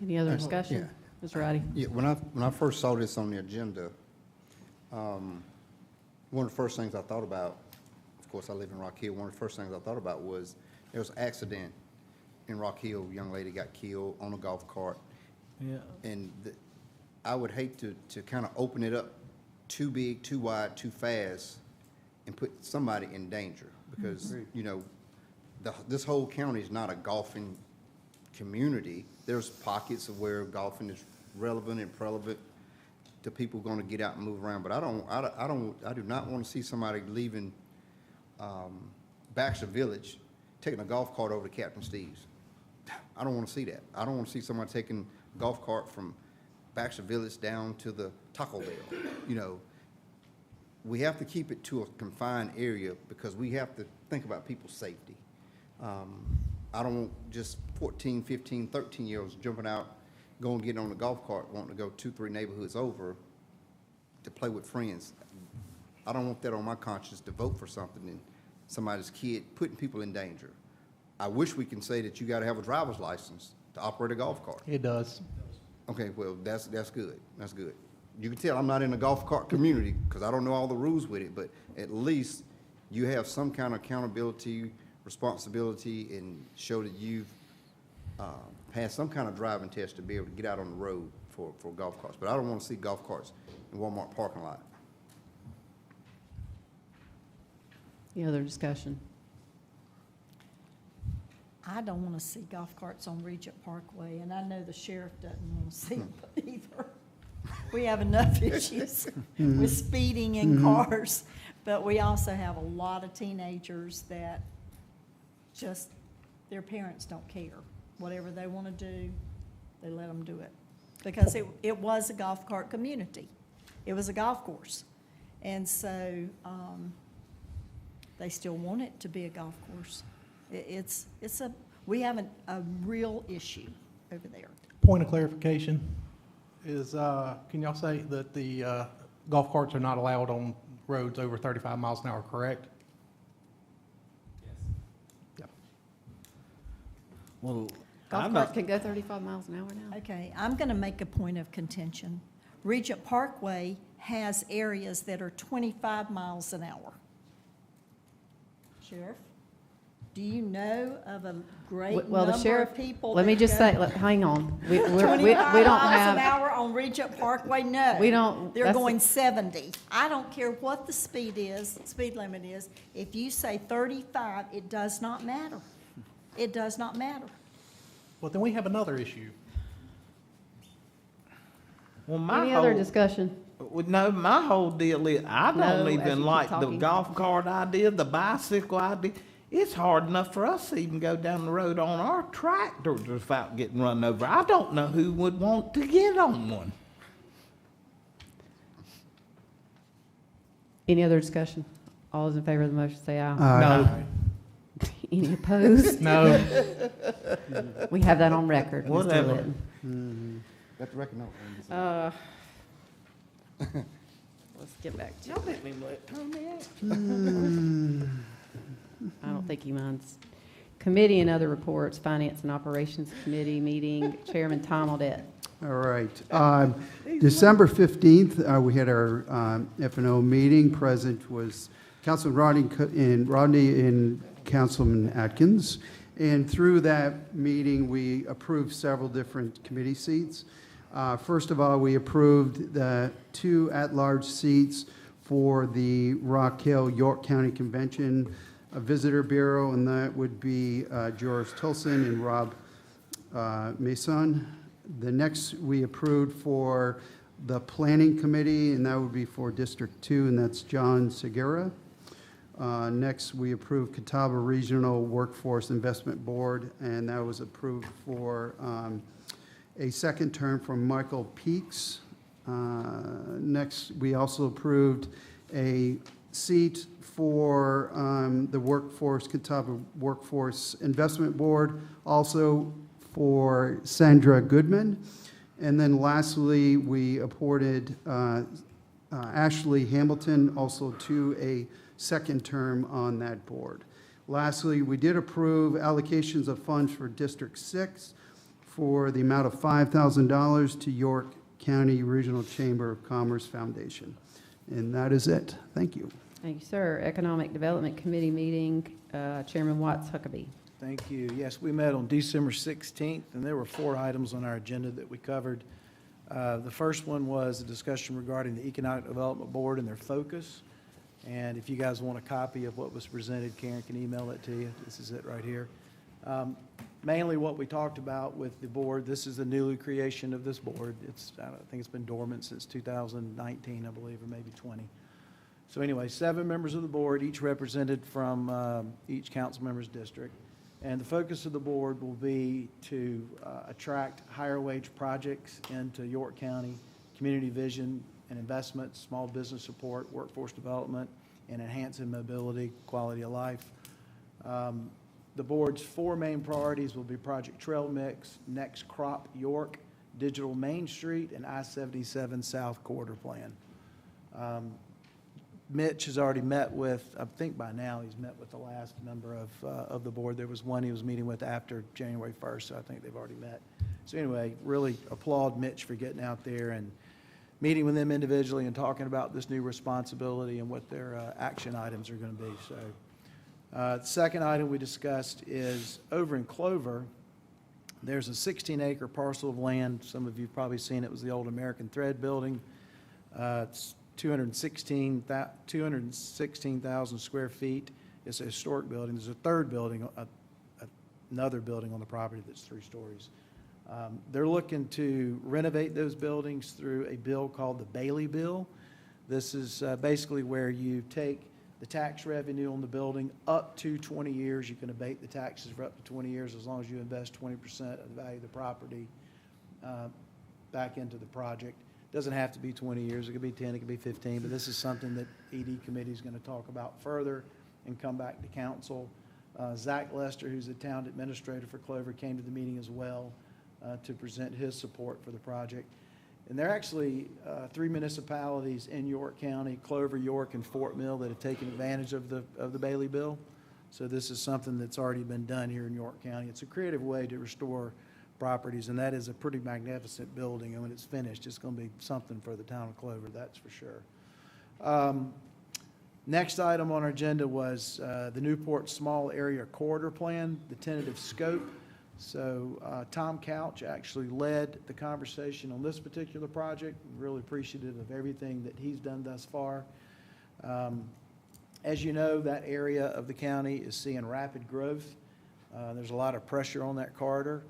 Any other discussion? Mr. Roddy? Yeah, when I first saw this on the agenda, one of the first things I thought about, of course, I live in Rock Hill, one of the first things I thought about was there was an accident in Rock Hill. A young lady got killed on a golf cart. Yeah. And I would hate to kind of open it up too big, too wide, too fast, and put somebody in danger, because, you know, this whole county is not a golfing community. There's pockets of where golfing is relevant and prevalent to people going to get out and move around, but I do not want to see somebody leaving Baxter Village, taking a golf cart over to Captain Steve's. I don't want to see that. I don't want to see somebody taking a golf cart from Baxter Village down to the Taco Bell. You know, we have to keep it to a confined area because we have to think about people's safety. I don't want just 14, 15, 13-year-olds jumping out, going to get on a golf cart, wanting to go 2, 3 neighborhoods over to play with friends. I don't want that on my conscience to vote for something and somebody's kid putting people in danger. I wish we can say that you got to have a driver's license to operate a golf cart. It does. Okay, well, that's good. That's good. you can tell I'm not in the golf cart community, because I don't know all the rules with it, but at least you have some kind of accountability, responsibility, and show that you've passed some kind of driving test to be able to get out on the road for golf carts. But I don't want to see golf carts in Walmart parking lot. Any other discussion? I don't want to see golf carts on Regent Parkway, and I know the sheriff doesn't want to see them either. We have enough issues with speeding in cars, but we also have a lot of teenagers that just, their parents don't care. Whatever they want to do, they let them do it. Because it was a golf cart community. It was a golf course. And so they still want it to be a golf course. We have a real issue over there. Point of clarification is, can y'all say that the golf carts are not allowed on roads over 35 miles an hour, correct? Yes. Well, Golf cart can go 35 miles an hour now? Okay, I'm going to make a point of contention. Regent Parkway has areas that are 25 miles an hour. Sheriff, do you know of a great Well, the number sheriff, of people? let me that just go say, hang on. We 25 don't miles an have, hour on Regent Parkway? No. We don't- They're that's- going 70. I don't care what the speed limit is. If you say 35, it does not matter. It does not matter. Well, then we have another issue. Well, my any other whole- discussion? Well, no, my whole deal is, I No, don't as you even keep like the talking. golf cart idea, the bicycle idea. It's hard enough for us to even go down the road on our tractors without getting run over. I don't know who would want to get on one. Any other discussion? All those in favor of the motion say aye. No. Any opposed? No. We have that on record, Mr. Whatever. Litton. Let the record know. Let's get back to Y'all let me turn me out. I don't think he minds. Committee and other reports, Finance and Operations Committee meeting, Chairman Tom Audette. All right. December 15th, we had our F&O meeting. Present was Councilman Rodney and Councilman Atkins. And through that meeting, we approved several different committee seats. First of all, we approved the 2 at-large seats for the Rock Hill York County Convention Visitor Bureau, and that would be George Tilson and Rob Mason. The next we approved for the Planning Committee, and that would be for District 2, and that's John Segura. Next, we approved Catawba Regional Workforce Investment Board, and that was approved for a second term from Michael Peaks. Next, we also approved a seat for the Catawba Workforce Investment Board, also for Sandra Goodman. And then lastly, we appointed Ashley Hamilton also to a second term on that board. Lastly, we did approve allocations of funds for District 6 for the amount of $5,000 to York County Regional Chamber of Commerce Foundation. And that is it. Thank you. Thank you, sir. Economic Development Committee meeting, Chairman Watts Huckabee. Thank you. Yes, we met on December 16th, and there were 4 items on our agenda that we covered. The first one was a discussion regarding the Economic Development Board and their focus. And if you guys want a copy of what was presented, Karen can email it to you. This is it right here. Mainly what we talked about with the board, this is the newly creation of this board. I think it's been dormant since 2019, I believe, or maybe 20. So anyway, 7 members of the board, each represented from each council member's district. And the focus of the board will be to attract higher wage projects into York County, community vision and investment, small business support, workforce development, and enhancing mobility, quality of life. The board's 4 main priorities will be Project Trail Mix, Next Crop York, Digital Main Street, and I-77 South Corridor Plan. Mitch has already met with, I think by now, he's met with the last member of the board. There was one he was meeting with after January 1st, so I think they've already met. So anyway, really applaud Mitch for getting out there and meeting with them individually and talking about this new responsibility and what their action items are going to be. So, the second item we discussed is over in Clover, there's a 16-acre parcel of land. Some of you have probably seen it. It was the old American Thread building. It's 216,000 square feet. It's a historic building. There's a third building, another building on the property that's 3 stories. They're looking to renovate those buildings through a bill called the Bailey Bill. This is basically where you take the tax revenue on the building up to 20 years. You can abate the taxes for up to 20 years as long as you invest 20% of the value of the property back into the project. Doesn't have to be 20 years. It could be 10, it could be 15, but this is something that ED committee is going to talk about further and come back to council. Zach Lester, who's the town administrator for Clover, came to the meeting as well to present his support for the project. And there are actually 3 municipalities in York County, Clover, York, and Fort Mill, that have taken advantage of the Bailey Bill. So this is something that's already been done here in York County. It's a creative way to restore properties, and that is a pretty magnificent building. And when it's finished, it's going to be something for the town of Clover, that's for sure. Next item on our agenda was the Newport Small Area Corridor Plan, the tentative scope. So Tom Couch actually led the conversation on this particular project. Really appreciative of everything that he's done thus far. As you know, that area of the county is seeing rapid growth. There's a lot of pressure on that corridor.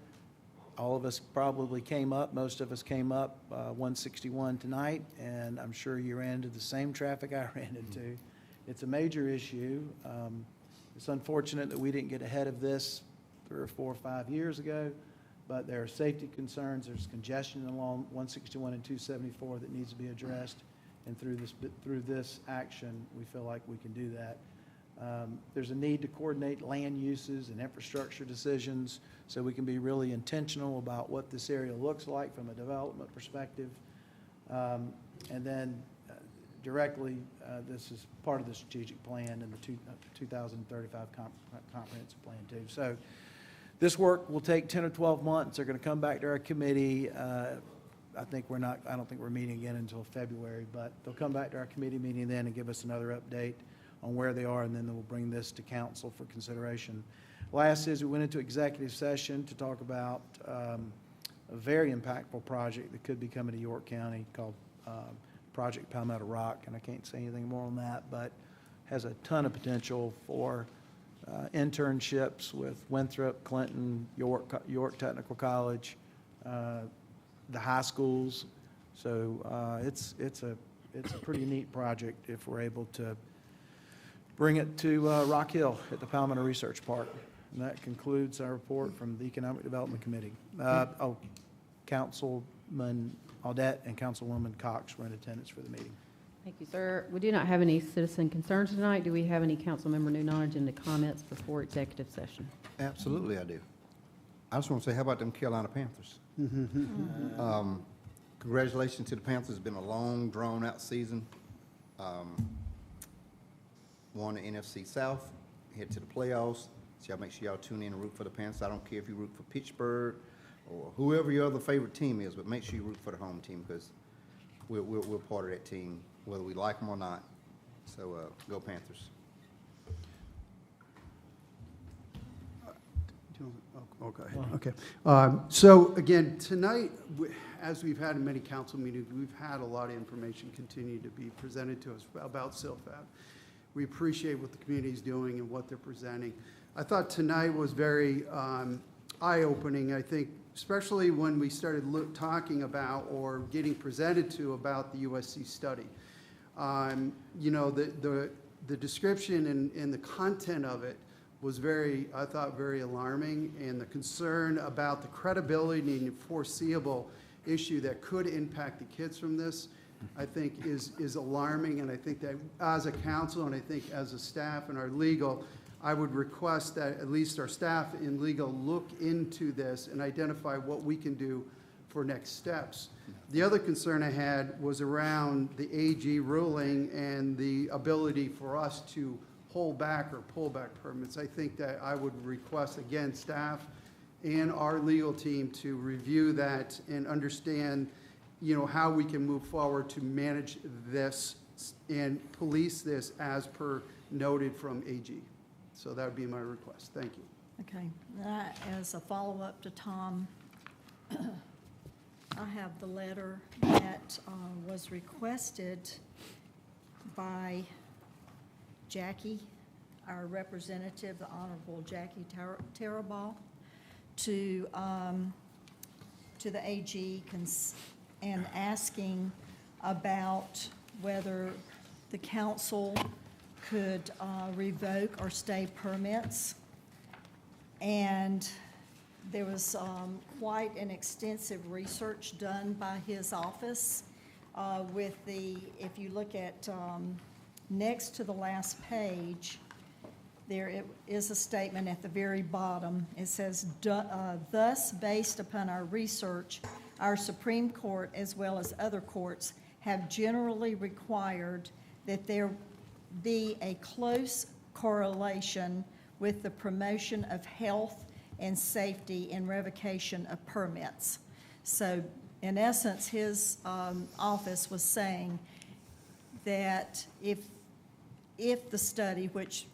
All of us probably came up, most of us came up 161 tonight, and I'm sure you ran into the same traffic I ran into. It's a major issue. It's unfortunate that we didn't get ahead of this 3 or 4 or 5 years ago, but there are safety concerns. There's congestion along 161 and 274 that needs to be addressed, and through this action, we feel like we can do that. There's a need to coordinate land uses and infrastructure decisions so we can be really intentional about what this area looks like from a development perspective. And then directly, this is part of the strategic plan and the 2035 comprehensive plan too. So this work will take 10 or 12 months. They're going to come back to our committee. I don't think we're meeting again until February, but they'll come back to our committee meeting then and give us another update on where they are, and then we'll bring this to council for consideration. Last is we went into executive session to talk about a very impactful project that could be coming to York County called Project Palmetto Rock, and I can't say anything more on that, but has a ton of potential for internships with Winthrop, Clinton, York Technical College, the high schools. So it's a pretty neat project if we're able to bring it to Rock Hill at the Palmetto Research Park. And that concludes our report from the Economic Development Committee. Councilman Audette and Councilwoman Cox were in attendance for the meeting. Thank you, sir. We do not have any citizen concerns tonight. Do we have any council member new non-agenda comments before executive session? Absolutely, I do. I just want to say, how about them Carolina Panthers? Congratulations to the Panthers. It's been a long, drawn-out season. Won the NFC South, head to the playoffs. So y'all make sure y'all tune in and root for the Panthers. I don't care if you root for Pittsburgh or whoever your other favorite team is, but make sure you root for the home team because we're part of that team, whether we like them or not. So go Panthers. Okay. So again, tonight, as we've had in many council meetings, we've had a lot of information continue to be presented to us about SILFAB. We appreciate what the community is doing and what they're presenting. I thought tonight was very eye-opening, I think, especially when we started talking about or getting presented to about the USC study. You know, the description and the content of it was I thought, very alarming, and the concern about the credibility and foreseeable issue that could impact the kids from this, I think is alarming, and I think that as a council and I think as a staff and our legal, I would request that at least our staff in legal look into this and identify what we can do for next steps. The other concern I had was around the AG ruling and the ability for us to hold back or pull back permits. I think that I would request, again, staff and our legal team to review that and understand how we can move forward to manage this and police this as per noted from AG. So that would be my request. Thank you. Okay, as a follow-up to Tom, I have the letter that was requested by Jackie, our representative, the Honorable Jackie Tarabal, to the AG and asking about whether the council could revoke or stay permits. And there was quite an extensive research done by his office with if you look at next to the last page, there is a statement at the very bottom. It says, thus, based upon our research, our Supreme Court, as well as other courts, have generally required that there be a close correlation with the promotion of health and safety in revocation of permits. So in essence, his office was saying that if the study, which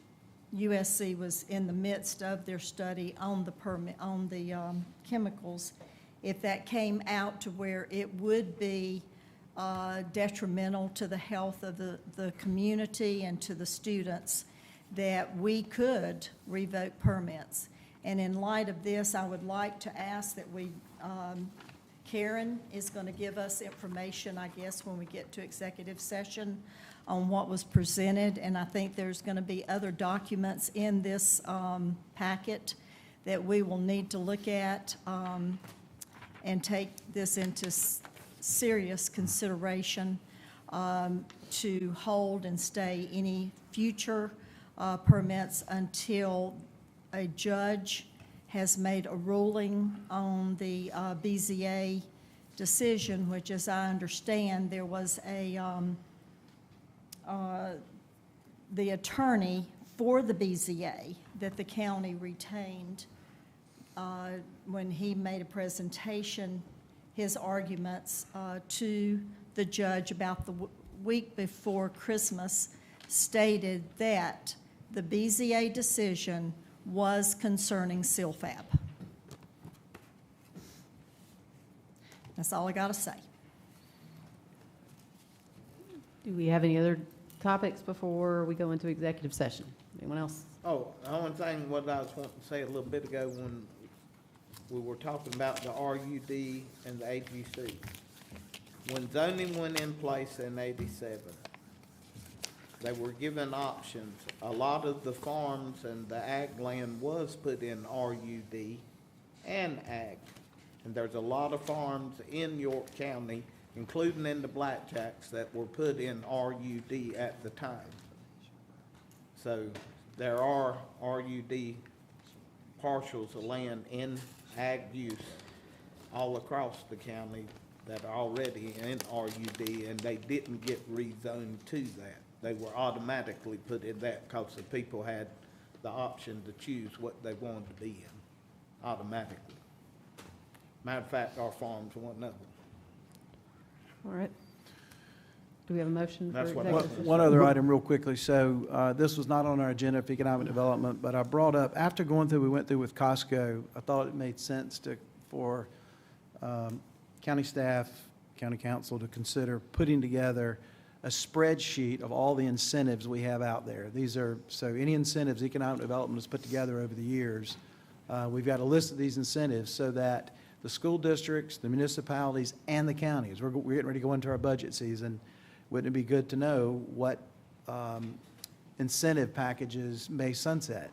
USC was in the midst of their study on the permit, on the chemicals, if that came out to where it would be detrimental to the health of the community and to the students, that we could revoke permits. And in light of this, I would like to ask that Karen is going to give us information, I guess, when we get to executive session on what was presented. And I think there's going to be other documents in this packet that we will need to look at and take this into serious consideration to hold and stay any future permits until a judge has made a ruling on the BZA decision, which, as I understand, there was the attorney for the BZA that the county retained when he made a presentation, his arguments to the judge about the week before Christmas, stated that the BZA decision was concerning CILFAB. That's all I got to say. Do we have any other topics before we go into executive session? Anyone else? Oh, the only thing what I was wanting to say a little bit ago when we were talking about the RUD and the AGC. When zoning went in place in '87, they were given options. A lot of the farms and the ag land was put in RUD and ag. And there's a lot of farms in York County, including in the Blackjacks, that were put in RUD at the time. So there are RUD parcels of land in ag use all across the county that are already in RUD, and they didn't get rezoned to that. They were automatically put in that because the people had the option to choose what they wanted to be in automatically. Matter of fact, our farms were one of them. All right. Do we have a motion for That's what executive session? One other item real quickly. So this was not on our agenda for economic development, but I brought up, after we went through with Costco, I thought it made sense for county staff, county council to consider putting together a spreadsheet of all the incentives we have out there. So any incentives economic development has put together over the years, we've got a list of these incentives so that the school districts, the municipalities, and the counties, we're getting ready to go into our budget season. Wouldn't it be good to know what incentive packages may sunset?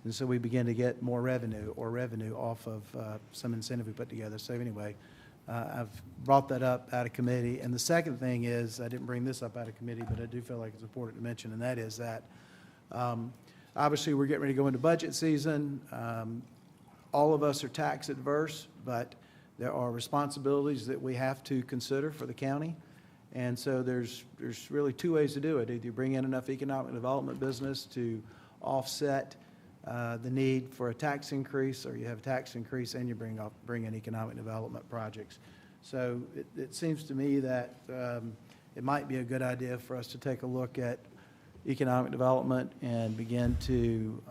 And so we begin to get more revenue off of some incentive we put together. So anyway, I've brought that up out of committee. And the second thing is, I didn't bring this up out of committee, but I do feel like it's important to mention, and that is that obviously we're getting ready to go into budget season. All of us are tax adverse, but there are responsibilities that we have to consider for the county. And so there's really two ways to do it. Either you bring in enough economic development business to offset the need for a tax increase, or you have a tax increase and you bring in economic development projects. So it seems to me that it might be a good idea for us to take a look at economic development and begin to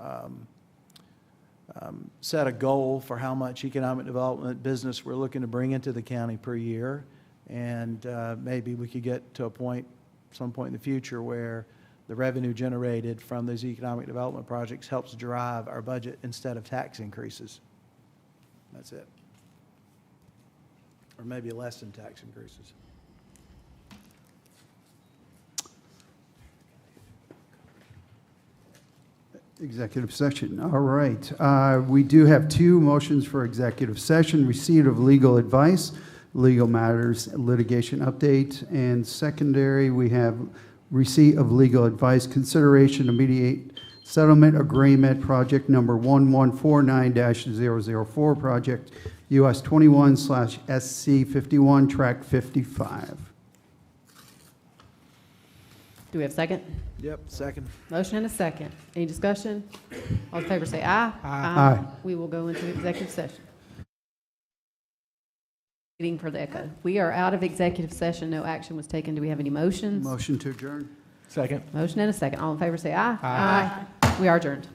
set a goal for how much economic development business we're looking to bring into the county per year. And maybe we could get to a point, some point in the future, where the revenue generated from those economic development projects helps drive our budget instead of tax increases. That's it. Or maybe less than tax increases. Executive session, all right. We do have two motions for executive session: receipt of legal advice, legal matters, litigation update, and secondary, we have receipt of legal advice, consideration to mediate settlement agreement, project number 1149-004, project US 21/SC51, track 55. Do we have a second? Yep, second. Motion and a second. Any discussion? All in favor say aye. Aye. We will go into executive session. Waiting for the echo. We are out of executive session. No action was taken. Do we have any motions? Motion to adjourn. Second. Motion and a second. All in favor say aye. Aye. We are adjourned.